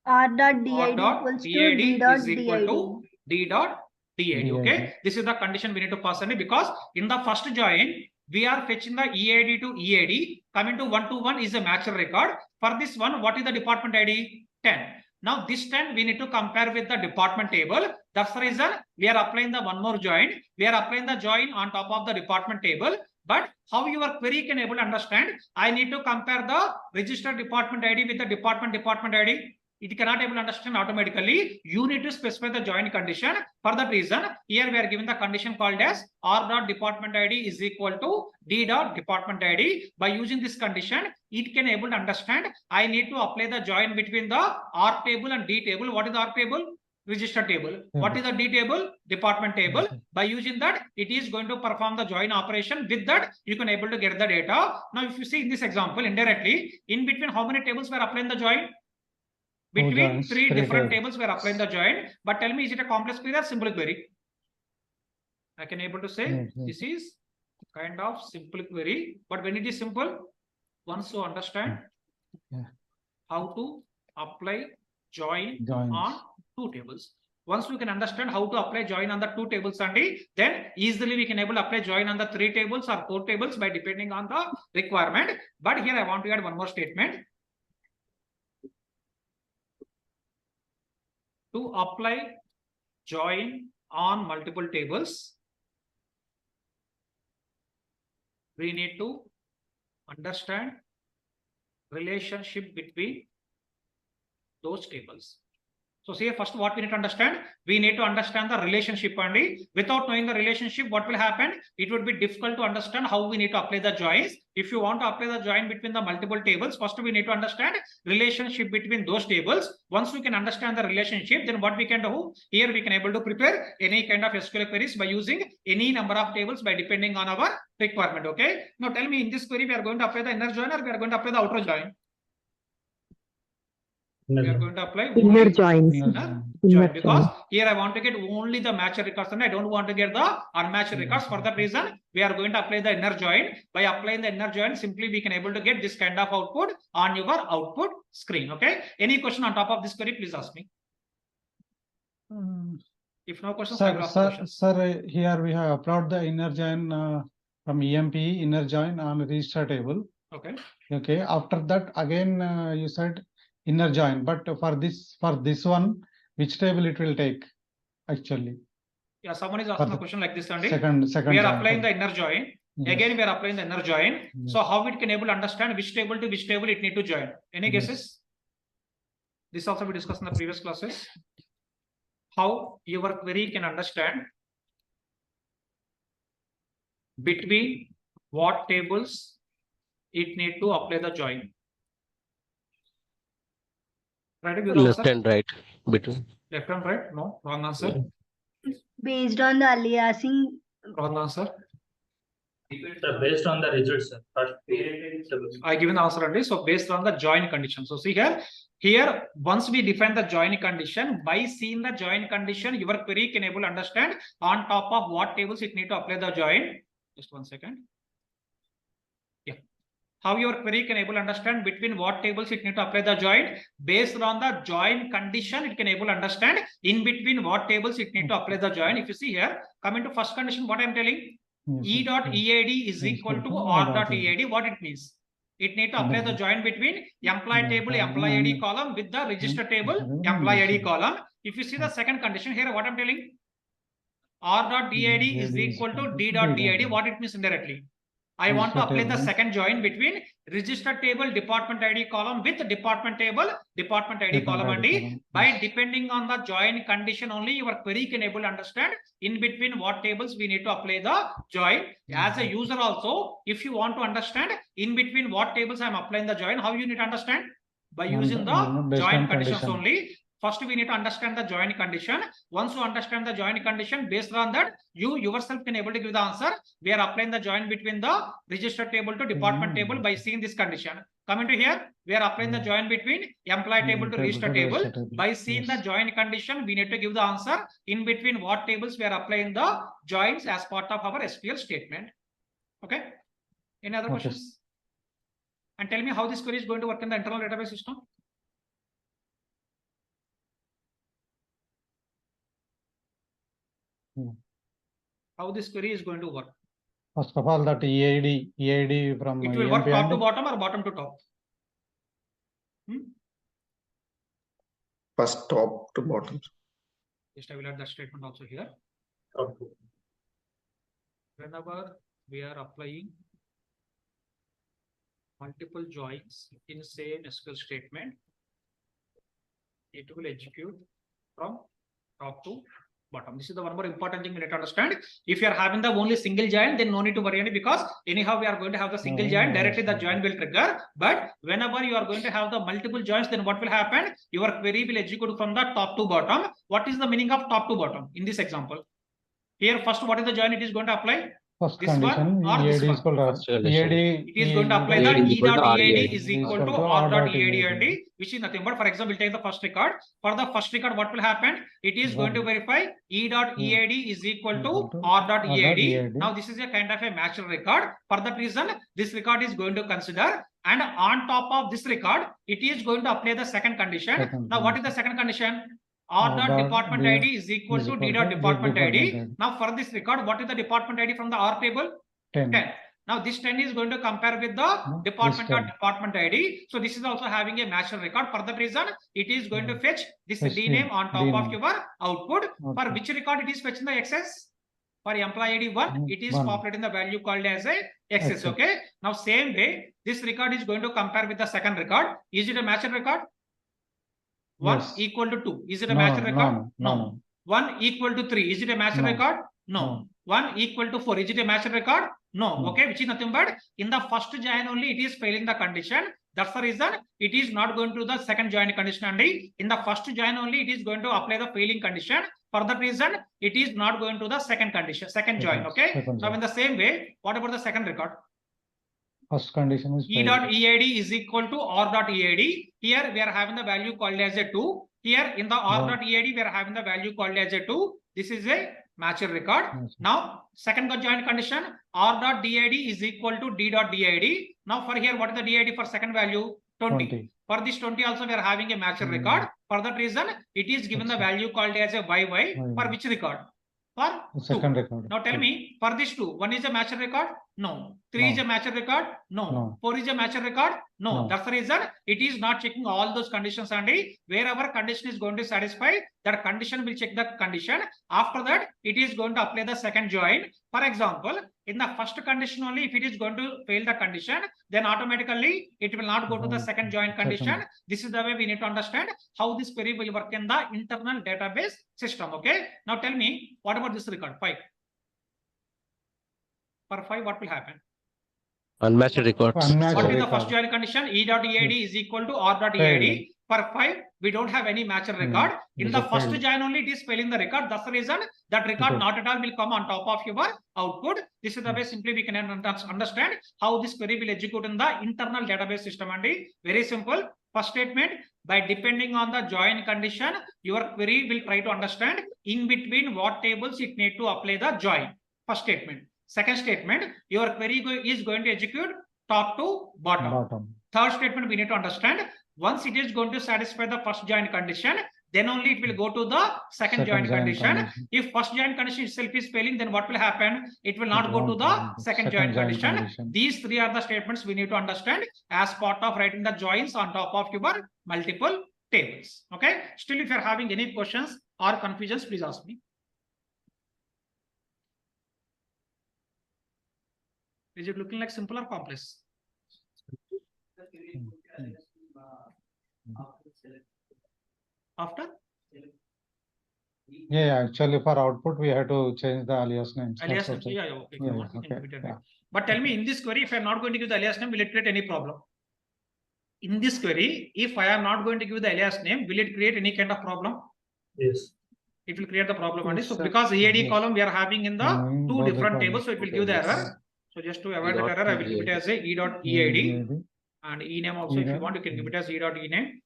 R.DAD
R dot
equals to
DAD
D dot
is equal
DID.
to D dot DAD. Okay,
DAD.
this is the condition we need to pass only because in the first join we are fetching the EAD to EAD. Coming to 1 to 1 is a match record. For this one, what is the department ID? 10. Now this time we need to compare with the department table. That's the reason we are applying the one more join. We are applying the join on top of the department table. But how your query can able to understand? I need to compare the registered department ID with the department ID. It cannot able to understand automatically. You need to specify the join condition. For that reason, here we are given the condition called as R dot department ID is equal to D dot department ID. By using this condition, it can able to understand. I need to apply the join between the R table and D table. What is the R table? Register table. What is the D table? Department table. By using that, it is going to perform the join operation. With that, you can able to get the data. Now, if you see in this example, indirectly, in between how many tables were applying the join? Between
joins,
three
three
different
tables.
tables were applying the join. But tell me, is it a complex query or simple query? I can able to say
Yes, yes.
this is kind of simple query. But when it is simple, once you understand
Yeah.
how to apply join
Joins.
on two tables. Once we can understand how to apply join on the two tables only, then easily we can able to apply join on the three tables or four tables by depending on the requirement. But here I want to add one more statement. To apply join on multiple tables, we need to understand relationship between those tables. So see first what we need to understand, we need to understand the relationship only. Without knowing the relationship, what will happen? It would be difficult to understand how we need to apply the joins. If you want to apply the join between the multiple tables, first we need to understand relationship between those tables. Once we can understand the relationship, then what we can do? Here we can able to prepare any kind of SQL queries by using any number of tables by depending on our requirement. Okay. Now tell me, in this query, we are going to apply the inner join or we are going to apply the outer join? We are going to apply
Inner
only
joins.
inner
Inner
join because
join.
here I want to get only the matched records and I don't want to get the unmatched records. For that reason, we are going to apply the inner join. By applying the inner join, simply we can able to get this kind of output on your output screen. Okay. Any question on top of this query, please ask me. If no questions, I will ask questions.
Sir, here we have applied the inner join from EMP inner join on register table.
Okay.
Okay. After that, again you said inner join, but for this one, which table it will take actually?
Yeah, someone is asking
For
a question like this only.
Second
We are
join.
applying the inner join.
Yes.
Again, we are applying the inner join.
Yes.
So how it can able to understand which table to which table it need to join? Any
Yes.
guesses? This also we discussed in the previous classes. How your query can understand between what tables it need to apply the join. Right?
Left and right between.
Left and right? No, wrong answer.
Based on the aliasing.
Wrong answer.
Sir, based on the results, sir. First,
I given the answer only. So based on the join condition. So see here once we define the join condition, by seeing the join condition, your query can able to understand on top of what tables it need to apply the join. Just 1 second. Yeah. How your query can able to understand between what tables it need to apply the join. Based on the join condition, it can able to understand in between what tables it need to apply the join. If you see here, coming to first condition, what I am telling? E.EAD is equal to R.EAD. What it means? It need to apply the join between employee table, employee ID column with the register table, employee ID column. If you see the second condition here, what I'm telling? R.DAD is equal to D.DAD. What it means indirectly? I want to
Register
apply the
table.
second join between register table department ID column with department table department ID column
Department ID
and
column,
by
yes.
depending on the join condition only your query can able to understand in between what tables we need to apply the join. As a user also, if you want to understand in between what tables I am applying the join, how you need to understand? By using the
based
join
on
conditions
condition.
only. First, we need to understand the join condition. Once you understand the join condition, based on that, you yourself can able to give the answer. We are applying the join between the register table to department table by seeing this condition. Coming to here, we are applying the join between employee table to register table. By seeing the join condition, we need to give the answer in between what tables we are applying the joins as part of our SQL statement. Okay. Any other questions? And tell me how this query is going to work in the internal database system. How this query is going to work?
First of all, that EID from
It will work
EMP
top to
and
bottom or bottom to top?
First top to bottom.
Just I will add that statement also here. Whenever we are applying multiple joins in same SQL statement, it will execute from top to bottom. This is the one more important thing we need to understand. If you are having the only single join, then no need to worry any because anyhow we are going to have the single join, directly the join will trigger. But whenever you are going to have the multiple joins, then what will happen? Your query will execute from the top to bottom. What is the meaning of top to bottom in this example? Here first, what is the join it is going to apply?
first
This one
condition
or this
EID is
one?
equal
First
to
condition.
EID.
It is going to apply the
EID is
E
equal to
dot EID
REID.
is equal to R dot EID, which is nothing but, for example, we'll take the first record. For the first record, what will happen? It is going to verify E dot EID is equal to R dot EID. Now, this is a kind of a matched record. For that reason, this record is going to consider, and on top of this record, it is going to apply the second condition. Now, what is the second condition? R dot department ID is equal to D dot department ID. Now, for this record, what is the department ID from the R table? 10. Now this 10 is going to compare with the department or department ID. So this is also having a matched record. For that reason, it is going to fetch this D name on top of your output. For which record it is fetching the access? For employee ID 1, it is populating the value called as a access. Okay. Now same way, this record is going to compare with the second record. Is it a matched record? 1 equal to 2. Is it a matched record? No. 1 equal to 3. Is it a matched record? No. 1 equal to 4. Is it a matched record? No. Okay, which is nothing but in the first join only it is failing the condition. That's the reason it is not going to the second join condition only. In the first join only it is going to apply the failing condition. For that reason, it is not going to the second condition, second join. Okay. Now in the same way, what about the second record?
First condition is
E dot EID is equal to R dot EID. Here we are having the value called as a 2. Here in the R dot EID we are having the value called as a 2. This is a matched record. Now second join condition, R dot DID is equal to D dot DID. Now for here, what is the DID for second value? 20. For this 20 also we are having a matched record. For that reason, it is given the value called as a YY. For which record? For second record. Now tell me, for this 2, 1 is a matched record? No. 3 is a matched record? No. 4 is a matched record? No. That's the reason it is not checking all those conditions and wherever condition is going to satisfy, that condition will check the condition. After that, it is going to apply the second join. For example, in the first condition only, if it is going to fail the condition, then automatically it will not go to the second join condition. This is the way we need to understand how this query will work in the internal database system. Okay. Now tell me, what about this record 5? For 5, what will happen?
Unmatched records.
What is the first join condition? E dot EID is equal to R dot EID. For 5, we don't have any matched record. In the first join only, it is failing the record. That's the reason that record not at all will come on top of your output. This is the way simply we can understand how this query will execute in the internal database system. And very simple. First statement, by depending on the join condition, your query will try to understand in between what tables it need to apply the join. First statement. Second statement, your query is going to execute top to bottom. Third statement, we need to understand once it is going to satisfy the first join condition, then only it will go to the second join condition. If first join condition itself is failing, then what will happen? It will not go to the second join condition. These 3 are the statements we need to understand as part of writing the joins on top of your multiple tables. Okay. Still, if you are having any questions or confusions, please ask me. Is it looking like simple or complex? After
Yeah, actually for output, we have to change the alias names. That's
alias name.
okay.
Yeah, yeah, okay. If
Yeah,
you want, you can
okay,
give it a
yeah.
name. But tell me, in this query, if I am not going to give the alias name, will it create any problem? In this query, if I am not going to give the alias name, will it create any kind of problem?
Yes.
It will create the problem only.
Yes,
So
sir.
because EAD
Yes.
column we are having in the two
Both the
different
columns.
tables, so it will give the error. So just to avoid that error, I will give it as a e.ead and ename also. If you want, you can give it as e.ename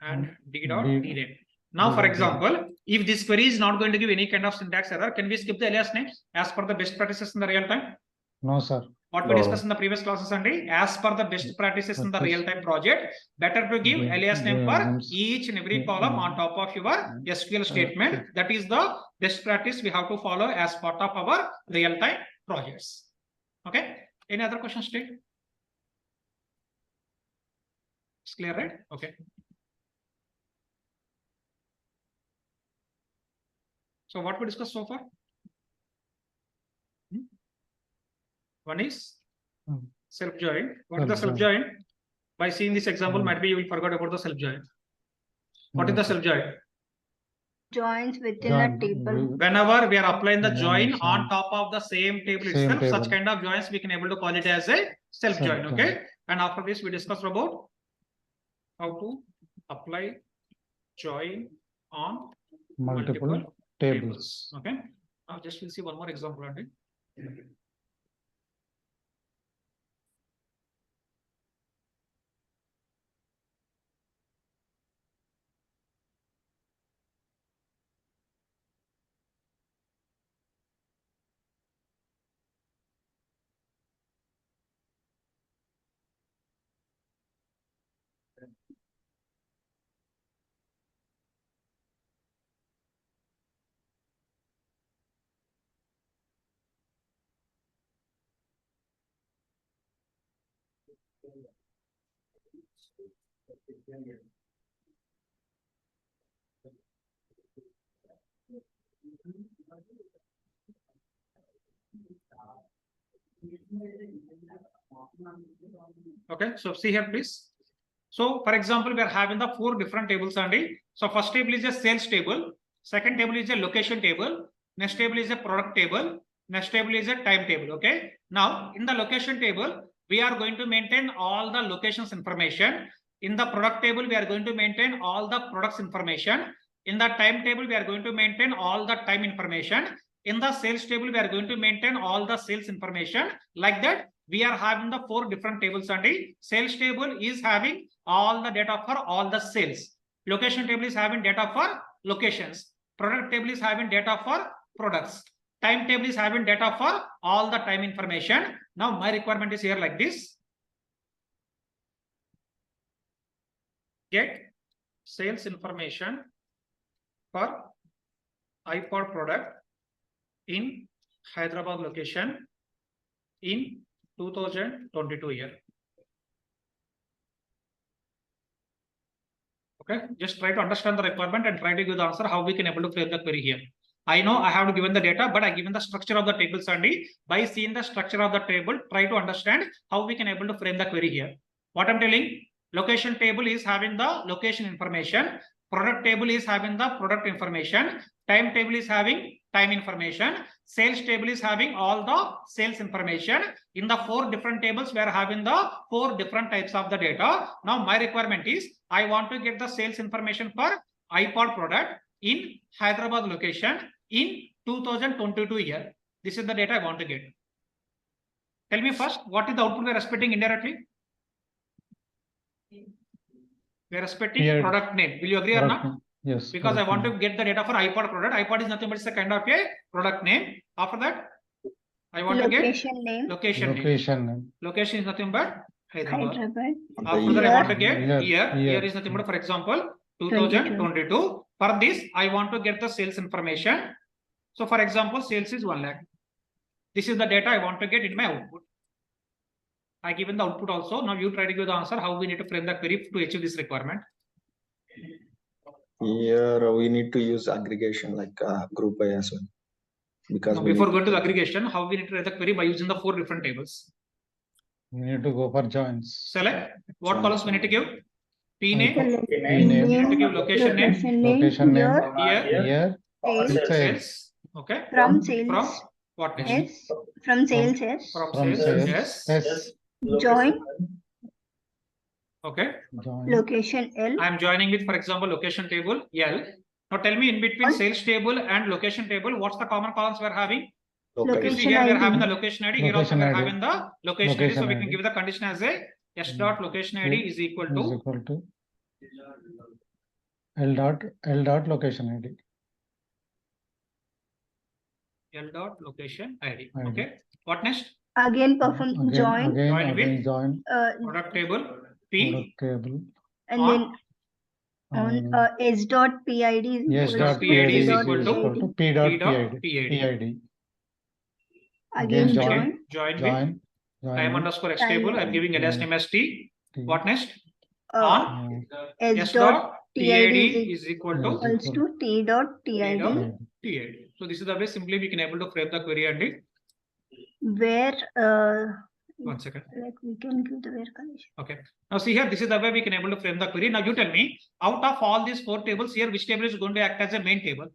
and d.ename. Now, for example, if this query is not going to give any kind of syntax error, can we skip the alias names as per the best practices in the real time?
No, sir.
What we discussed in the previous classes, and as per the best practices in the real time project, better to give alias name for each and every column on top of your SQL statement. That is the best practice we have to follow as part of our real time projects. Okay. Any other questions, Steve? It's clear, right? Okay. So what we discussed so far? One is self-join. What is the self-join? By seeing this example, might be you will forget about the self-join. What is the self-join?
Joins within a table.
Whenever we are applying the join on top of the same table itself, such kind of joins we can able to call it as a self-join. Okay. And after this, we discussed about how to apply join on multiple tables. Okay. Now just we'll see one more example. Okay, so see here, please. So, for example, we are having the 4 different tables only. So, first table is a sales table, second table is a location table, next table is a product table, next table is a time table. Okay. Now, in the location table, we are going to maintain all the locations information. In the product table, we are going to maintain all the products information. In the time table, we are going to maintain all the time information. In the sales table, we are going to maintain all the sales information. Like that, we are having the 4 different tables only. Sales table is having all the data for all the sales. Location table is having data for locations. Product table is having data for products. Time table is having data for all the time information. Now my requirement is here like this. Get sales information for iPod product in Hyderabad location in 2022 year. Okay, just try to understand the requirement and try to give the answer how we can able to frame the query here. I know I have given the data, but I given the structure of the tables only. By seeing the structure of the table, try to understand how we can able to frame the query here. What I'm telling, location table is having the location information. Product table is having the product information. Time table is having time information. Sales table is having all the sales information. In the 4 different tables, we are having the 4 different types of the data. Now my requirement is I want to get the sales information for iPod product in Hyderabad location in 2022 year. This is the data I want to get. Tell me first, what is the output we are expecting indirectly? We are expecting product name. Will you agree or not?
Yes.
Because I want to get the data for iPod product. iPod is nothing but it's a kind of a product name. After that, I want to get location name. Location is nothing but Hyderabad. After that, I want to get year. Year is nothing but, for example, 2022. For this, I want to get the sales information. So, for example, sales is 1 lakh. This is the data I want to get in my output. I given the output also. Now you try to give the answer how we need to frame the query to achieve this requirement.
Here we need to use aggregation like group by as well. because
Now,
we
before
need-
going to the aggregation, how we need to write the query by using the 4 different tables.
We need to go for joins.
Select what
Join.
columns we need to give. P name,
Select
P name,
we need to give location name,
location name,
here,
here,
sales,
sales,
okay,
from
from
sales,
what next?
S, from sales, S,
From
from
sales,
sales,
yes,
S,
join,
okay.
join,
location L,
I am joining with, for example, location table L. Now tell me in between
All-
sales table and location table, what's the common columns we are having? You see
Location
here we are
ID.
having the location ID, here also
Location
we are
ID.
having the location ID, so
Location
we can
ID.
give the condition as a S dot location ID is equal
is
to
equal to L dot location ID.
L dot location ID,
ID.
okay. What next?
Again perform join,
Join with
Join
product table P
product table.
and
on
then on S dot PID is
S
equal
dot
to
PID
is
is
equal
equal
to
to P dot
P dot
PID.
PID.
PID.
Again
Again,
join,
Join with
Join.
time
with,
underscore X
Time.
table, I am giving alias name as T.
T.
What next?
uh,
On
S
S
dot
dot
TID
TID is equal to
equals to T dot
T
TID,
dot TID. So this is the way simply we can able to frame the query and it.
where
1 second.
like we can give the where condition.
Okay. Now see here, this is the way we can able to frame the query. Now you tell me, out of all these 4 tables here, which table is going to act as a main table?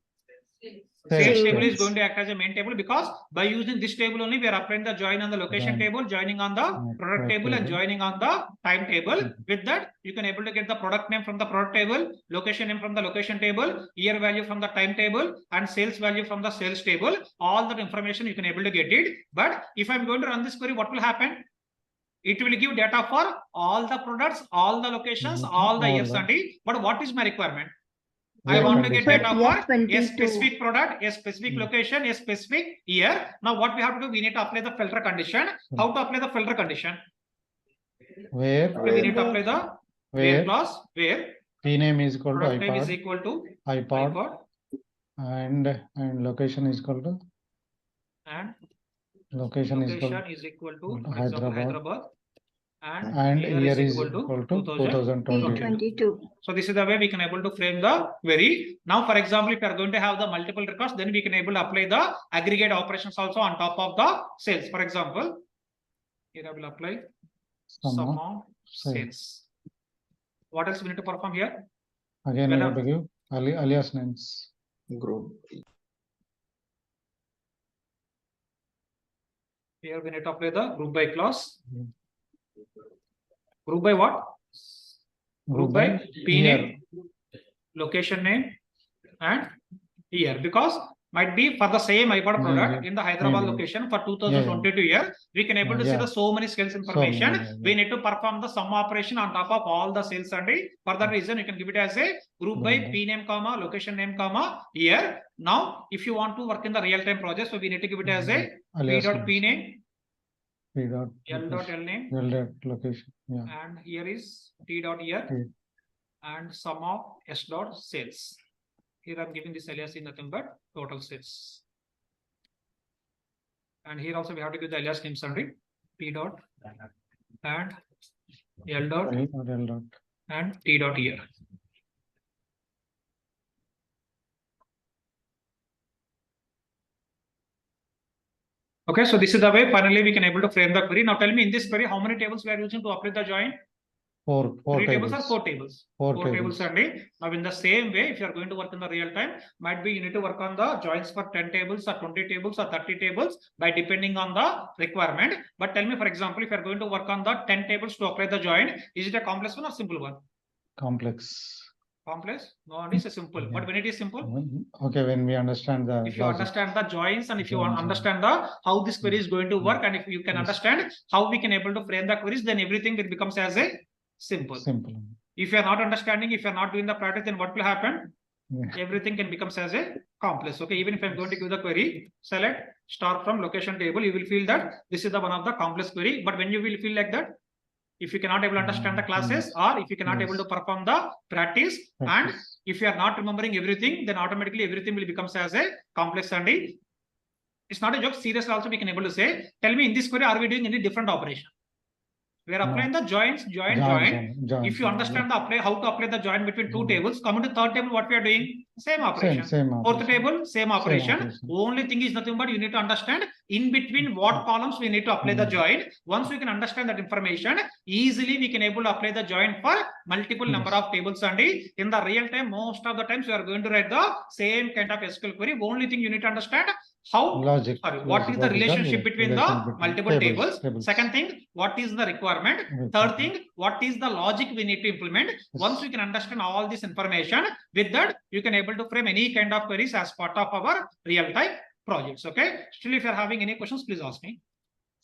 Sales
Sales
table is
Sales.
going to act as a main table because by using this table only, we are applying the join on the location
Join.
table, joining on the product
product
table and
table.
joining on the time table.
Mhm.
With that, you can able to get the product name from the product table, location name from the location table, year value from the time table, and sales value from the sales table. All that information you can able to get it. But if I'm going to run this query, what will happen? It will give data for all the products, all the locations,
Mhm.
all the
All
years
the-
and it. But what is my requirement? I
Year
want to get
condition.
data
But year
for a
22.
specific product, a specific location, a specific year. Now what we have to do, we need to apply the filter condition. How to apply the filter condition?
Where
Okay, we need to apply the where
where
clause, where
P name is equal to
product name is
iPod,
equal to
iPod, and location is equal to
and
location is equal
location is equal to,
to
for example,
Hyderabad.
Hyderabad,
and year is equal to 2022.
22.
So this is the way we can able to frame the query. Now, for example, if you are going to have the multiple records, then we can able to apply the aggregate operations also on top of the sales. For example, here I will apply sum of sales. What else we need to perform here?
Again, we
When
have to give alias names.
group.
Here we need to apply the group by clause.
Mhm.
Group by what? Group by P
year.
name, location name, and year. Because might be for the same iPod product in the Hyderabad
Maybe.
location for 2022 year, we can able to see
Yeah.
the so many sales information.
yeah.
We need to perform the sum operation on top of all the sales and it. For that reason, you can give it as a group by
Group by.
P name, comma, location name, comma, year. Now, if you want to work in the real-time project, so we need to give it as a P
alias
dot P
names.
name,
P dot
L dot L name,
L dot location. Yeah.
and here is T dot year
T.
and sum of S dot sales. Here I'm giving this alias is nothing but total sales. And here also we have to give the alias name summary P dot and L dot
L dot.
and T dot year. Okay, so this is the way finally we can able to frame the query. Now tell me in this query how many tables we are using to operate the join?
Four
3 tables
tables.
or 4 tables?
Four
4
tables.
tables only. Now in the same way, if you are going to work in the real time, might be you need to work on the joins for 10 tables or 20 tables or 30 tables by depending on the requirement. But tell me, for example, if you are going to work on the 10 tables to apply the join, is it a complex one or simple one?
Complex.
Complex? No, it is a simple.
Yeah.
But when it is simple,
Okay, when we understand the
if you
logic.
understand the joins and if you
Joins,
understand the how this query is going to work and if you can
Yes.
understand how we can able to frame the queries, then everything will becomes as a simple.
Simple.
If you are not understanding, if you are not doing the practice, then what will happen?
Yeah.
Everything can becomes as a complex. Okay, even if I'm going to give the query, select start from location table, you will feel that this is the one of the complex query. But when you will feel like that, if you cannot able to understand the classes or if you cannot able to perform the practice and
Practice.
if you are not remembering everything, then automatically everything will becomes as a complex and it's not a joke. Seriously, also we can able to say, tell me in this query, are we doing any different operation? We are applying the join. If you understand the apply, how to apply the join between two tables, coming to third table, what we are doing? Same operation.
Same
Fourth
operation.
table, same operation.
operation.
Only thing is nothing but you need to understand in between what columns we need to apply the join. Once we can understand that information, easily we can able to apply the join for multiple number of tables. And in the real time, most of the times you are going to write the same kind of SQL query. Only thing you need to understand how what is the relationship between the multiple tables. Second thing, what is the requirement? Third thing, what is the logic we need to implement? Once we can understand all this information, with that you can able to frame any kind of queries as part of our real time projects. Okay, still if you are having any questions, please ask me.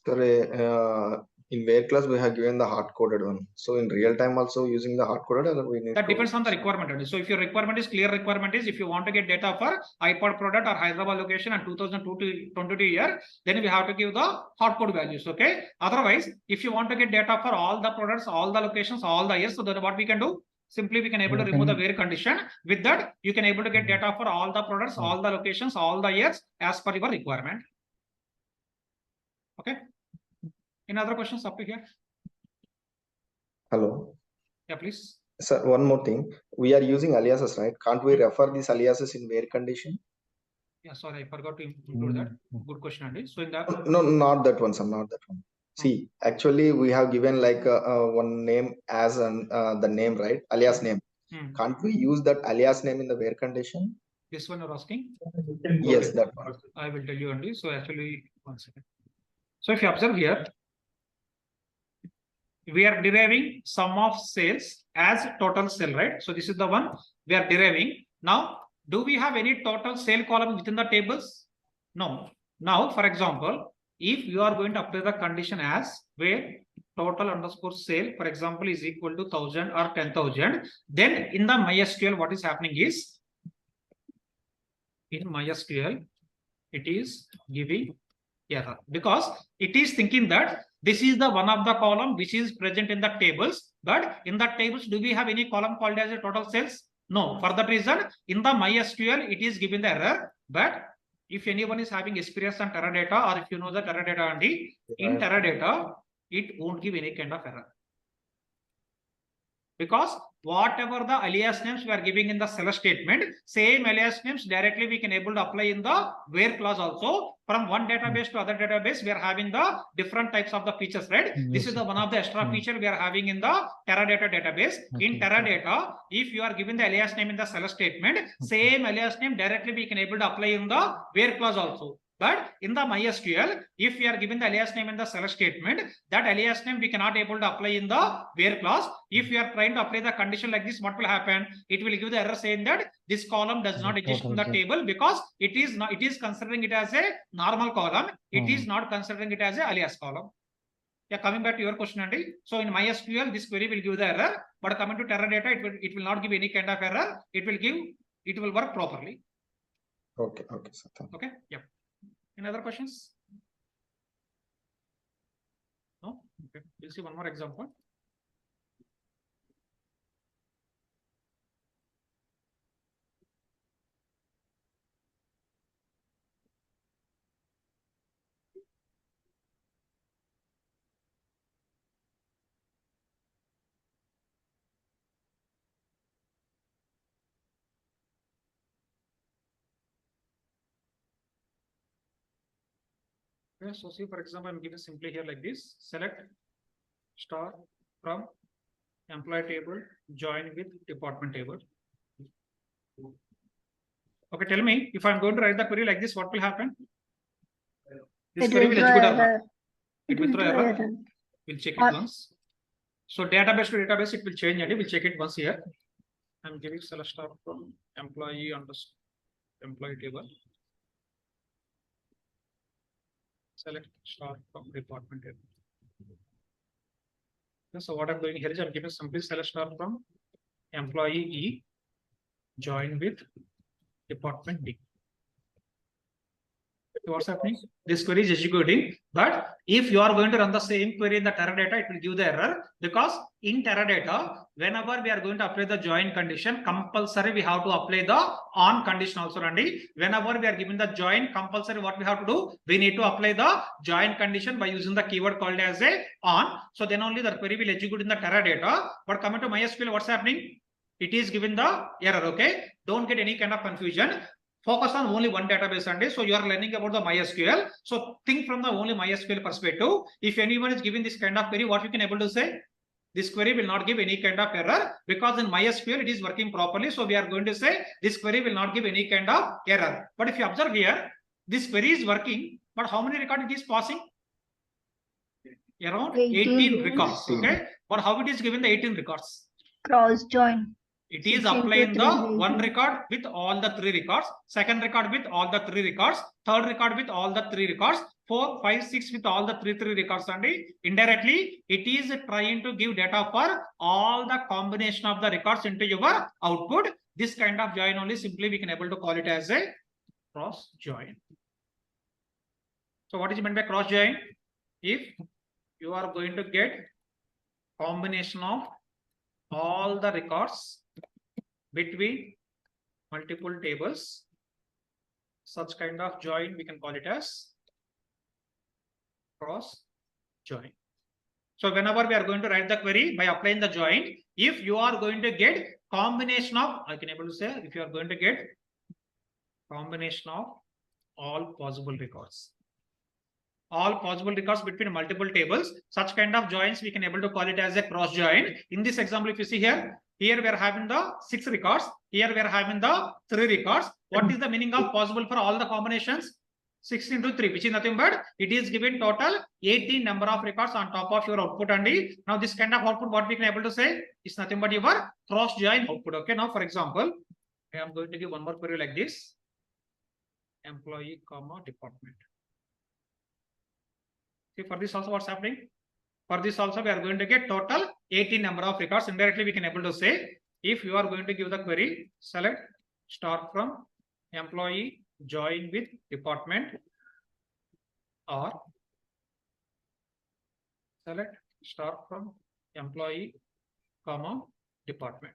Sir, in where class we have given the hard coded one. So in real time also using the hard coded, or we need
that depends on the requirement only. So if your requirement is clear requirement is if you want to get data for iPod product or Hyderabad location and 2022 year, then we have to give the hard code values. Okay. Otherwise, if you want to get data for all the products, all the locations, all the years, so then what we can do? Simply we can able to remove the where condition. With that, you can able to get data for all the products, all the locations, all the years as per your requirement. Okay. Any other questions up to here?
Hello.
Yeah, please.
Sir, one more thing. We are using aliases, right? Can't we refer these aliases in where condition?
Yeah, sorry, I forgot to include that. Good question, Andy. So in that,
No, not that one, sir, not that one. See, actually, we have given like one name as the name, right? Alias name. Can't we use that alias name in the where condition?
This one you're asking?
Yes, that one.
I will tell you only. So actually, 1 second. So if you observe here, we are deriving sum of sales as total sale, right? So this is the one we are deriving. Now, do we have any total sale column within the tables? No. Now, for example, if you are going to apply the condition as where total underscore sale, for example, is equal to 1000 or 10,000, then in the MySQL, what is happening is in MySQL, it is giving error because it is thinking that this is the one of the column which is present in the tables, but in the tables, do we have any column called as a total sales? No. For that reason, in the MySQL, it is giving the error. But if anyone is having experience on Teradata, or if you know the Teradata, Andy, in Teradata, it won't give any kind of error. Because whatever the alias names we are giving in the select statement, same alias names directly we can able to apply in the where clause also. From one database to other database, we are having the different types of the features, right? This is the one of the extra feature we are having in the Teradata database. In Teradata, if you are given the alias name in the select statement, same alias name directly we can able to apply in the where clause also. But in the MySQL, if we are given the alias name in the select statement, that alias name we cannot able to apply in the where clause. If we are trying to apply the condition like this, what will happen? It will give the error saying that this column does not exist in the table because it is not. It is considering it as a normal column. It is not considering it as a alias column. Yeah, coming back to your question, Andy. So in MySQL, this query will give the error, but coming to Teradata, it will not give any kind of error. It will work properly.
Okay, okay, sir. Thank you.
Okay, yeah. Any other questions? No? Okay, we'll see one more example. Okay, so see, for example, I'm giving simply here like this: select star from employee table, join with department table. Okay, tell me if I'm going to write the query like this, what will happen? This query will execute or not? It will throw error. We'll check it once. So database to database, it will change, and we'll check it once here. I'm giving select star from employee table. Select star from department table. So what I'm doing here is I'm giving simply select star from employee E, join with department D. What's happening? This query is executing, but if you are going to run the same query in the Teradata, it will give the error, because in Teradata, whenever we are going to apply the join condition, compulsory we have to apply the on condition also, Randy. Whenever we are given the join, compulsory what we have to do? We need to apply the join condition by using the keyword called as a on. So then only the query will execute in the Teradata. But coming to MySQL, what's happening? It is given the error. Okay, don't get any kind of confusion. Focus on only one database, and so you are learning about the MySQL. So think from the only MySQL perspective. If anyone is giving this kind of query, what you can able to say? This query will not give any kind of error, because in MySQL it is working properly. So we are going to say this query will not give any kind of error. But if you observe here, this query is working, but how many records it is passing? Around 18 records. Okay, but how it is given the 18 records?
Cross join.
It is applying the one record with all the 3 records, second record with all the 3 records, third record with all the 3 records, 4, 5, 6 with all the 3 records, and indirectly it is trying to give data for all the combination of the records into your output. This kind of join only simply we can able to call it as a cross join. So what is meant by cross join? If you are going to get combination of all the records between multiple tables, such kind of join we can call it as cross join. So whenever we are going to write the query by applying the join, if you are going to get combination of, I can able to say, if you are going to get combination of all possible records, between multiple tables, such kind of joins we can able to call it as a cross join. In this example, if you see here we are having the 6 records, here we are having the 3 records. What is the meaning of possible for all the combinations? 6 into 3, which is nothing but it is given total 18 number of records on top of your output. And now this kind of output, what we can able to say, is nothing but your cross join output. Okay, now for example, I am going to give one more query like this: employee comma department. See, for this also what's happening? For this also we are going to get total 18 number of records. Indirectly we can able to say, if you are going to give the query, select start from employee join with department, or select start from employee comma department.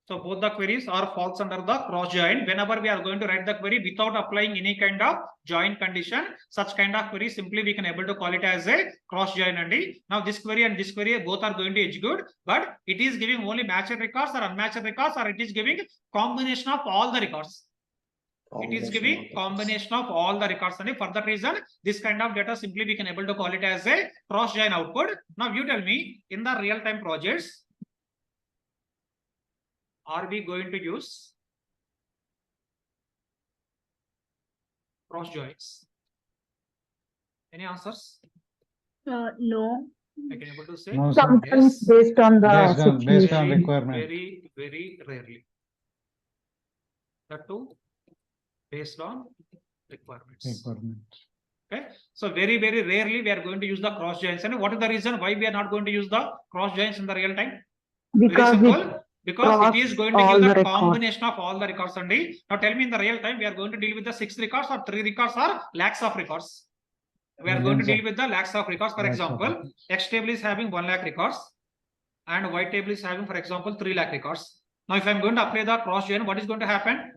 So both the queries are falls under the cross join. Whenever we are going to write the query without applying any kind of join condition, such kind of query simply we can able to call it as a cross join. And now this query and this query both are going to execute, but it is giving only matched records or unmatched records, or it is giving combination of all the records. It is giving combination of all the records, and for that reason this kind of data simply we can able to call it as a cross join output. Now you tell me, in the real time projects, are we going to use cross joins? Any answers?
No.
I can able to say
No, sir.
Sometimes
yes.
based on the
Based on
situation.
requirement.
Very rarely. That too based on requirements. Okay, so very rarely we are going to use the cross joins. And what is the reason why we are not going to use the cross joins in the real time?
Because
very simple. Because it is going to give the combination of all the records only. Now tell me, in the real time we are going to deal with the 6 records or 3 records or lakhs of records? We are going to deal with the lakhs of records. For example, X table is having 1 lakh records and Y table is having, for example, 3 lakh records. Now if I am going to apply the cross join, what is going to happen?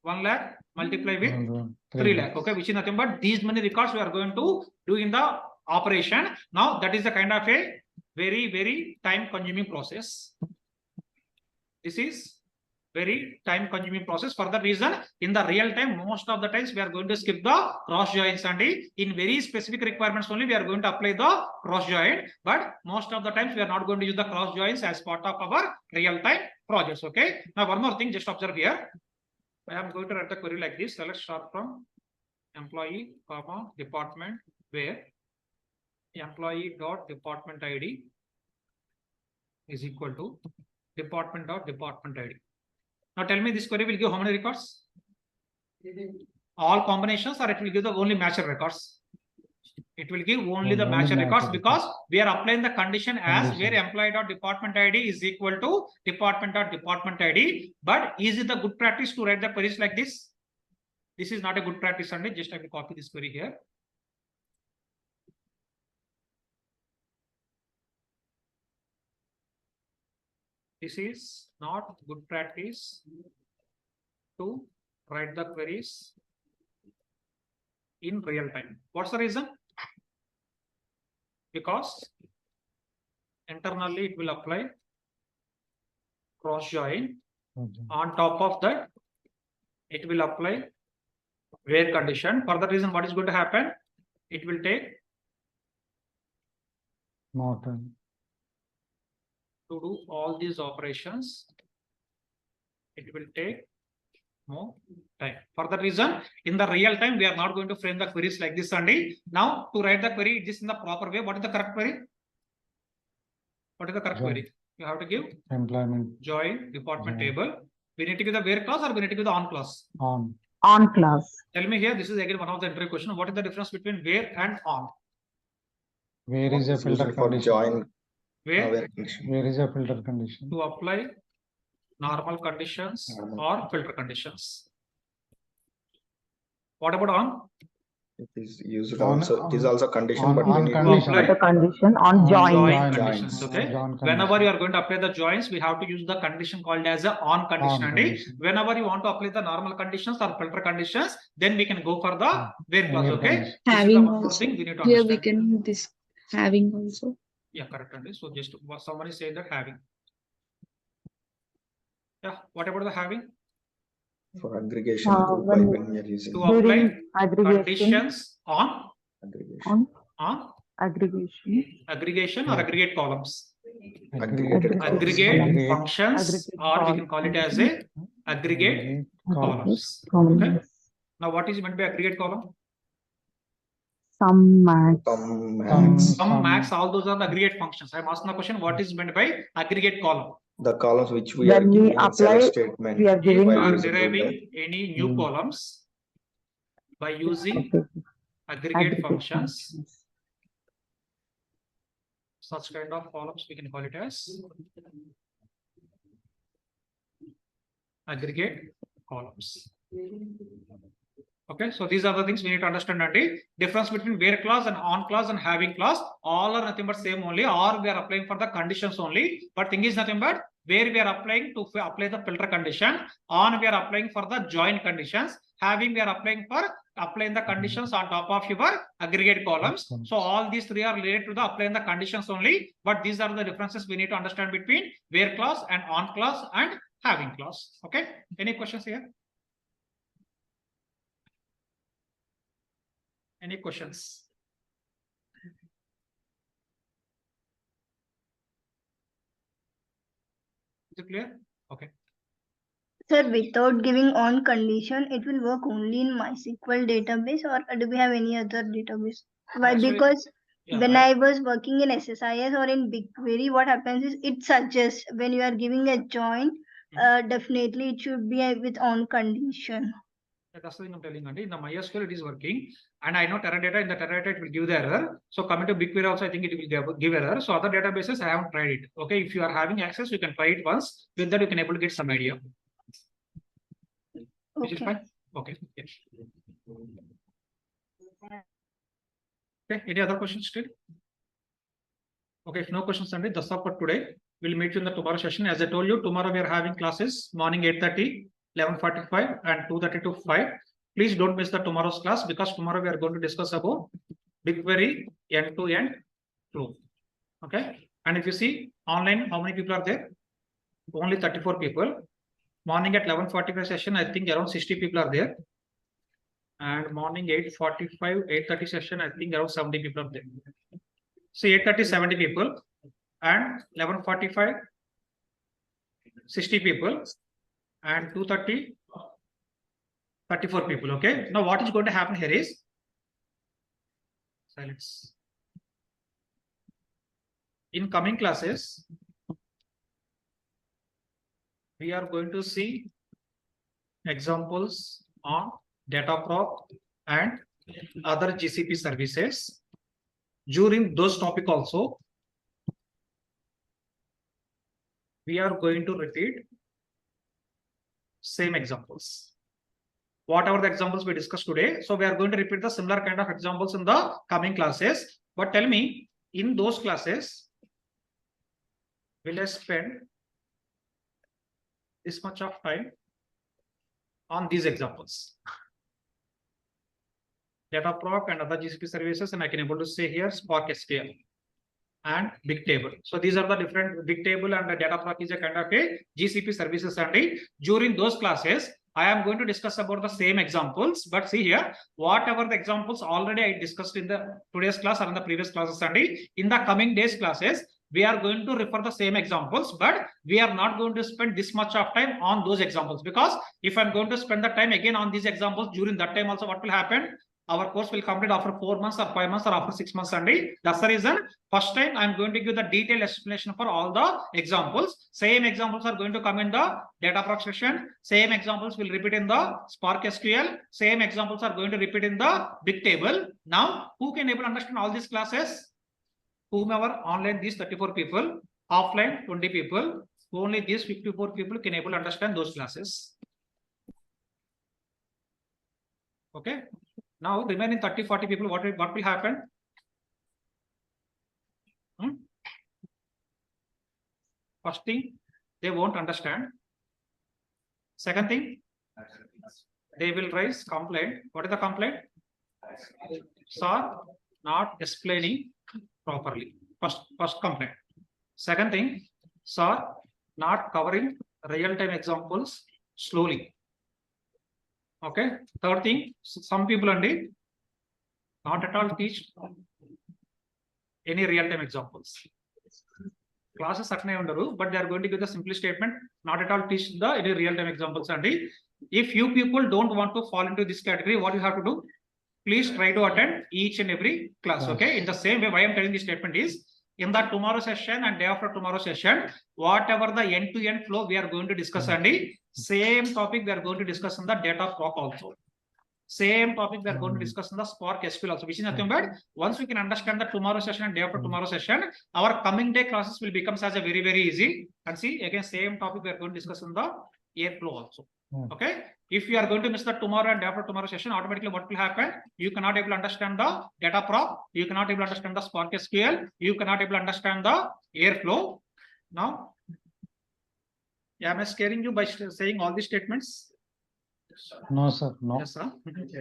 1 lakh multiply with 3 lakh. Okay, which is nothing but these many records we are going to do in the operation. Now that is the kind of a very time consuming process. This is very time consuming process. For that reason, in the real time, most of the times we are going to skip the cross joins, and in very specific requirements only we are going to apply the cross join. But most of the times we are not going to use the cross joins as part of our real time projects. Okay. Now one more thing, just observe here. I am going to write the query like this. So let's start from employee comma department, where employee dot department ID is equal to department dot department ID. Now tell me, this query will give how many records? All combinations, or it will give the only matched records? It will give only the matched records, because we are applying the condition as where employee dot department ID is equal to department dot department ID. But is it the good practice to write the queries like this? This is not a good practice only. Just I will copy this query here. This is not good practice to write the queries in real time. What's the reason? Because internally it will apply cross join. On top of that, it will apply where condition. For that reason, what is going to happen? It will take
More time.
to do all these operations. It will take more time. For that reason, in the real time, we are not going to frame the queries like this only. Now, to write the query, this in the proper way. What is the correct query? What is the correct
Join.
query? You have to give
Employment
join department
Join.
table. We need to give the where clause or we need to give the on clause.
on.
On class.
Tell me here, this is again one of the interview question. What is the difference between where and on?
Where is a
It's used
filter
for
condition?
join
Where
where condition.
Where is a filter condition?
to apply normal conditions
Normal.
or filter conditions. What about on?
It is used
On-
also. It is
on-
also condition,
on-
but we
on
need
condition.
to
The condition on join.
Join
Joins.
conditions. Okay.
Join
Whenever
condition.
you are going to apply the joins, we have to use the condition called as a on condition.
On
And
condition.
whenever you want to apply the normal conditions or filter conditions, then we can go for the where clause.
Where
Okay.
condition.
This is the
Having
one more
also.
thing we need to
Here we
understand.
can this having also.
Yeah, correct. Andy. So just someone is saying that having. Yeah. What about the having?
for aggregation group by
when-
when we are using
To apply
During aggregation.
conditions on
aggregation.
On aggregation.
aggregation or
Yeah.
aggregate columns.
Aggregated columns.
Aggregate
Aggregate.
functions,
Aggregate
or we can call it as a aggregate columns. Okay. Now, what is meant by aggregate column?
Some max.
Some max.
Some, max, all those are the aggregate functions. I'm asking the question, what is meant by aggregate column?
The columns which we
When
are
we
giving in
apply,
select statement.
we are
If
giving
you
while
are
using
deriving
ruler.
any new columns by using aggregate
aggregate
functions,
functions.
such kind of columns we can call it as aggregate columns. Okay, so these are the things we need to understand. And the difference between where clause and on clause and having clause, all are nothing but same only, or we are applying for the conditions only. But thing is nothing but where we are applying to apply the filter condition, on we are applying for the join conditions, having we are applying for applying the conditions on top of your aggregate columns. So all these three are related to the applying the conditions only. But these are the differences we need to understand between where clause and on clause and having clause. Okay, any questions here? Any questions? Is it clear? Okay.
Sir, without giving on condition, it will work only in MySQL database, or do we have any other database? Why?
Actually,
Because
yeah,
when I was working in SSIS or in BigQuery, what happens is it suggests when you are giving a join, definitely it should be with on condition.
that's the thing I'm telling you. In the MySQL, it is working, and I know Teradata. In the Teradata, it will give the error. So coming to BigQuery, also I think it will give error. So other databases, I haven't tried it. Okay, if you are having access, you can try it once. With that, you can able to get some idea. Is it
Okay.
fine? Okay. Yes. Okay. Any other questions still? Okay. If no questions, Sandy, that's all for today. We'll meet you in the tomorrow session. As I told you, tomorrow we are having classes morning 8:30, 11:45, and 2:30 to 5. Please don't miss the tomorrow's class, because tomorrow we are going to discuss about BigQuery end-to-end flow. Okay. And if you see online, how many people are there? Only 34 people. Morning at 11:45 session, I think around 60 people are there. And morning 8:45, 8:30 session, I think around 70 people are there. So 8:30, 70 people, and 11:45, 60 people, and 2:30, 34 people. Okay. Now what is going to happen here is silence. In coming classes, we are going to see examples on Dataprop and other GCP services. During those topics also, we are going to repeat same examples. whatever the examples we discussed today. So we are going to repeat the similar kind of examples in the coming classes. But tell me, in those classes, will I spend this much of time on these examples? Data proc and other GCP services, and I can able to say here Spark SQL and big table. So these are the different big table and the data proc is a kind of a GCP services. And during those classes, I am going to discuss about the same examples. But see here, whatever the examples already I discussed in the today's class or in the previous classes, and in the coming days classes, we are going to refer the same examples, but we are not going to spend this much of time on those examples, because if I'm going to spend the time again on these examples during that time also, what will happen? Our course will complete after 4 months or 5 months or after 6 months only. That's the reason first time I'm going to give the detailed explanation for all the examples. Same examples are going to come in the data proc session. Same examples will repeat in the Spark SQL. Same examples are going to repeat in the big table. Now, who can able to understand all these classes? Whomever online, these 34 people, offline 20 people, only these 54 people can able to understand those classes. Okay. Now remaining 30-40 people, what will happen? First thing, they won't understand. Second thing, they will raise complaint. What is the complaint? Sir, not explaining properly. First complaint. Second thing, sir, not covering real-time examples slowly. Okay. Third thing, some people only not at all teach any real-time examples. Classes but they are going to give the simple statement, not at all teach the any real-time examples. And if you people don't want to fall into this category, what you have to do? Please try to attend each and every class. Okay. In the same way, why I am telling this statement is, in the tomorrow session and day after tomorrow session, whatever the end-to-end flow we are going to discuss, and same topic we are going to discuss in the data proc also. Same topic we are going to discuss in the Spark SQL also, which is nothing but once we can understand the tomorrow session and day after tomorrow session, our coming day classes will become as a very, very easy. And see, again, same topic we are going to discuss in the airflow also. Okay. If you are going to miss the tomorrow and after tomorrow session, automatically what will happen? You cannot able to understand the data proc. You cannot able to understand the Spark SQL. You cannot able to understand the airflow. Now, yeah, am I scaring you by saying all these statements?
No, sir. No.
Yes, sir.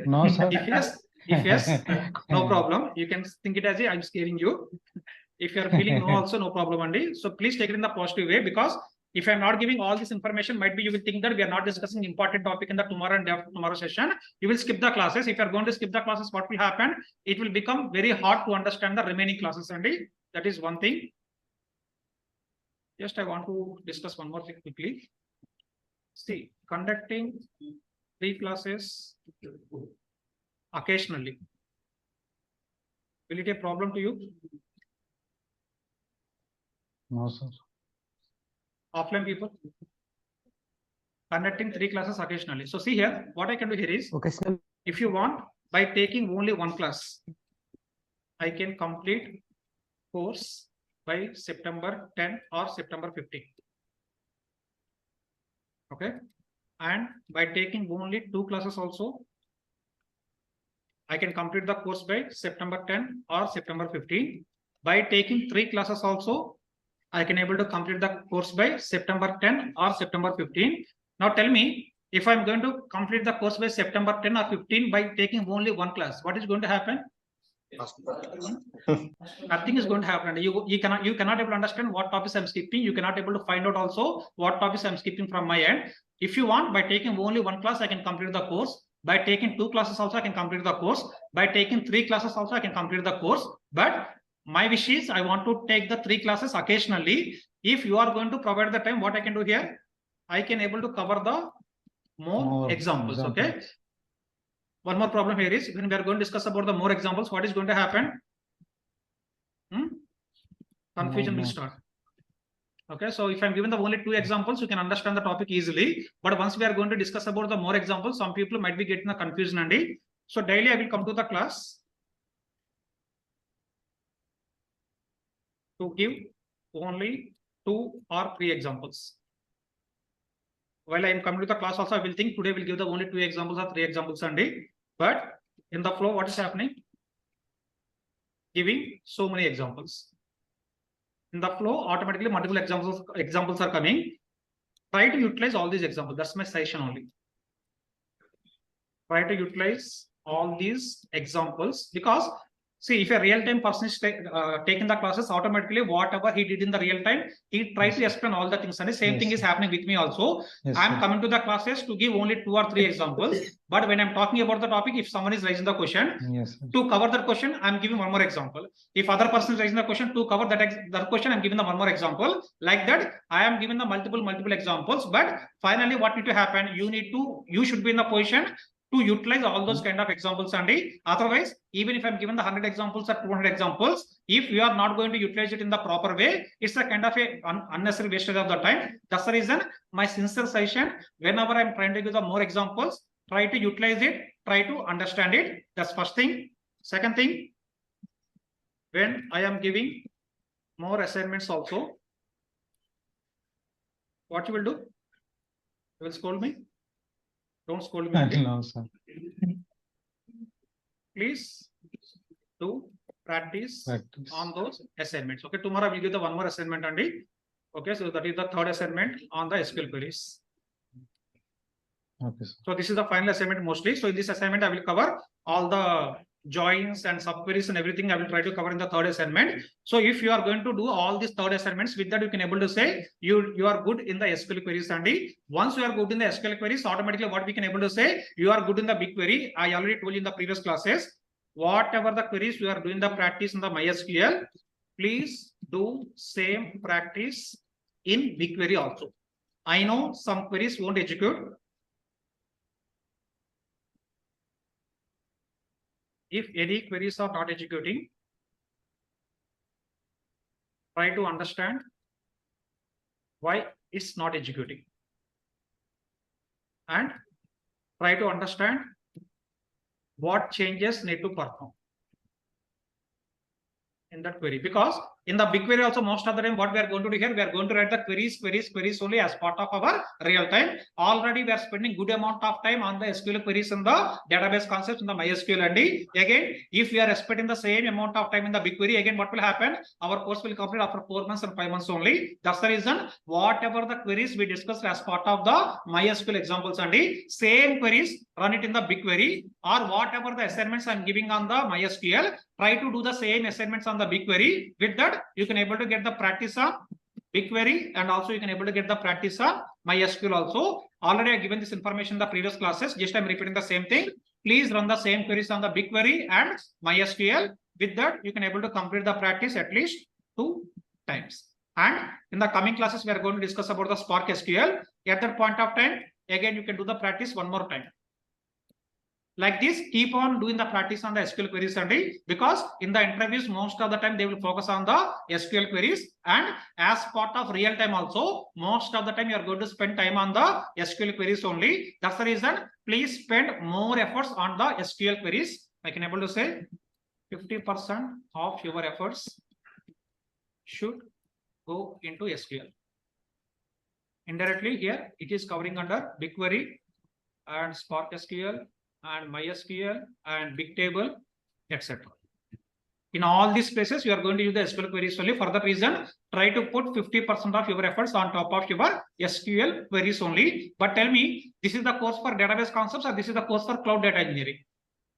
No, sir.
If yes, no problem. You can think it as I'm scaring you. If you are feeling no, also no problem, Andy. So please take it in the positive way, because if I'm not giving all this information, might be you will think that we are not discussing important topic in the tomorrow and after tomorrow session. You will skip the classes. If you are going to skip the classes, what will happen? It will become very hard to understand the remaining classes, Andy. That is one thing. Just I want to discuss one more thing quickly. See, conducting 3 classes occasionally, will it be a problem to you?
No, sir.
Offline people conducting 3 classes occasionally. So see here, what I can do here is,
Occasional.
if you want, by taking only one class, I can complete course by September 10 or September 15. Okay. And by taking only 2 classes also, I can complete the course by September 10 or September 15. By taking 3 classes also, I can able to complete the course by September 10 or September 15. Now tell me, if I'm going to complete the course by September 10 or 15 by taking only one class, what is going to happen? Nothing is going to happen. You cannot able to understand what topics I'm skipping. You cannot able to find out also what topics I'm skipping from my end. If you want, by taking only one class, I can complete the course. By taking 2 classes also, I can complete the course. By taking 3 classes also, I can complete the course. But my wish is I want to take the 3 classes occasionally. If you are going to provide the time, what I can do here? I can able to cover the more examples. Okay. One more problem here is, when we are going to discuss about the more examples, what is going to happen? Confusion will start. Okay, so if I'm given the only 2 examples, you can understand the topic easily. But once we are going to discuss about the more examples, some people might be getting the confusion, Andy. So daily I will come to the class to give only 2 or 3 examples. while I am coming to the class also, I will think today we'll give the only 2 examples or 3 examples only. But in the flow, what is happening? Giving so many examples. In the flow, automatically multiple examples are coming. Try to utilize all these examples. That's my suggestion only. Try to utilize all these examples, because see, if a real-time person is taking the classes, automatically whatever he did in the real time, he tried to explain all the things, and the same thing is happening with me also. I'm coming to the classes to give only 2 or 3 examples, but when I'm talking about the topic, if someone is raising the question, to cover that question, I'm giving one more example. If other person is raising the question, to cover that question, I'm giving the one more example. Like that, I am giving the multiple examples. But finally, what need to happen? You should be in the position to utilize all those kind of examples only. Otherwise, even if I'm given the 100 examples or 200 examples, if you are not going to utilize it in the proper way, it's a kind of a unnecessary wastage of the time. That's the reason my sincere suggestion, whenever I'm trying to give the more examples, try to utilize it, try to understand it. That's first thing. Second thing, when I am giving more assignments also, what you will do? You will scold me? Don't scold me.
No, sir.
Please do practice on those assignments. Okay, tomorrow I will give the one more assignment only. Okay, so that is the 3rd assignment on the SQL queries.
Okay, sir.
So this is the final assignment mostly. So in this assignment, I will cover all the joins and subqueries and everything. I will try to cover in the 3rd assignment. So if you are going to do all these 3rd assignments, with that you can able to say you are good in the SQL queries only. Once you are good in the SQL queries, automatically what we can able to say, you are good in the BigQuery. I already told you in the previous classes, whatever the queries you are doing the practice in the MySQL, please do same practice in BigQuery also. I know some queries won't execute. If any queries are not executing, try to understand why it's not executing, and try to understand what changes need to perform in that query. Because in the BigQuery also, most of the time what we are going to do here, we are going to write the queries only as part of our real time. Already we are spending good amount of time on the SQL queries in the database concepts in the MySQL. And again, if we are spending the same amount of time in the BigQuery, again what will happen? Our course will complete after 4 months and 5 months only. That's the reason whatever the queries we discussed as part of the MySQL examples and same queries, run it in the BigQuery, or whatever the assignments I'm giving on the MySQL, try to do the same assignments on the BigQuery. With that, you can able to get the practice on BigQuery, and also you can able to get the practice on MySQL also. Already I given this information in the previous classes. Just I'm repeating the same thing. Please run the same queries on the BigQuery and MySQL. With that, you can able to complete the practice at least 2 times. And in the coming classes, we are going to discuss about the Spark SQL. At that point of time, again you can do the practice one more time. Like this, keep on doing the practice on the SQL queries only, because in the interviews, most of the time they will focus on the SQL queries, and as part of real time also, most of the time you are going to spend time on the SQL queries only. That's the reason, please spend more efforts on the SQL queries. I can able to say 50% of your efforts should go into SQL. Indirectly here, it is covering under BigQuery and Spark SQL and MySQL and Bigtable, etc. In all these places, you are going to use the SQL queries only. For that reason, try to put 50% of your efforts on top of your SQL queries only. But tell me, this is the course for database concepts or this is the course for cloud data engineering?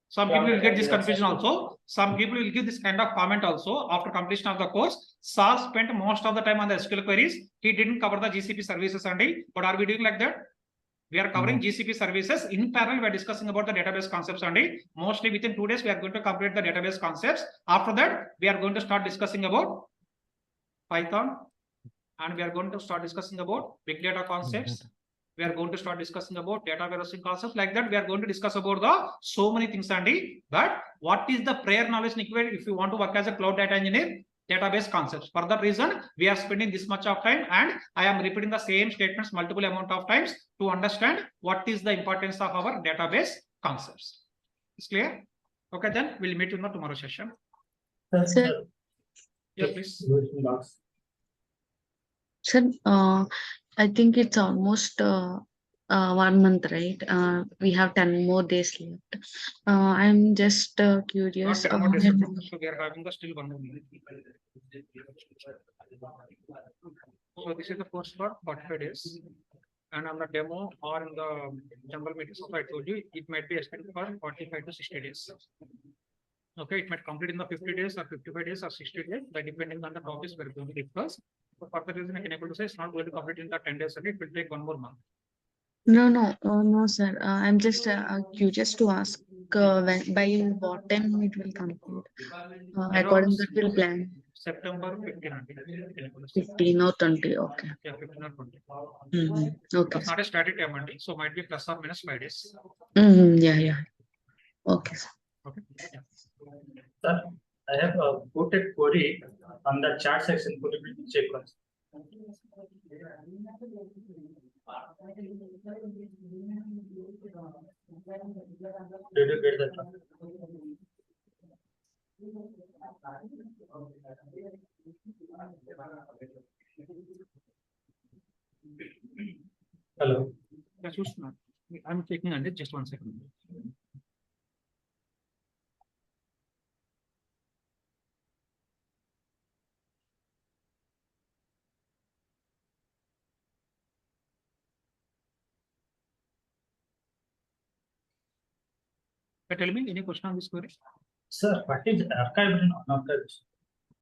Some people will get this confusion also. Some people will give this kind of comment also after completion of the course. Saar spent most of the time on the SQL queries. He didn't cover the GCP services only. But are we doing like that? We are covering GCP services. In parallel, we are discussing about the database concepts only. Mostly within 2 days, we are going to complete the database concepts. After that, we are going to start discussing about Python, and we are going to start discussing about big data concepts. We are going to start discussing about data warehousing concepts. Like that, we are going to discuss about the so many things only. But what is the prior knowledge required if you want to work as a cloud data engineer? Database concepts. For that reason, we are spending this much of time, and I am repeating the same statements multiple amount of times to understand what is the importance of our database concepts. Is clear? Okay, then we'll meet in the tomorrow session.
Sir,
Yeah, please.
sir, I think it's almost 1 month, right? We have 10 more days left. I'm just
Not
curious.
10 more days, so we are having the still 1 more minute. So this is the first part, 45 days. And on the demo or in the jungle meeting, so I told you, it might be extended for 45 to 60 days. Okay, it might complete in the 50 days or 55 days or 60 days, by depending on the topics we're going to discuss. But for the reason I can able to say it's not going to complete in the 10 days, it will take 1 more month.
No, sir. I'm just curious to ask by what time it will complete. According to that, we'll plan
September 15.
15 or 20. Okay.
Yeah, 15 or 20.
Okay.
That's not a static time only, so might be plus or minus 5 days.
Yeah. Okay.
Okay. Yeah.
Sir, I have put a query on the chat section. Could you please check once? Did you get that one? Hello.
Yeah, sure, sir. I'm checking on it. Just 1 second. Tell me any question on this query?
Sir, what is archived and unarchived?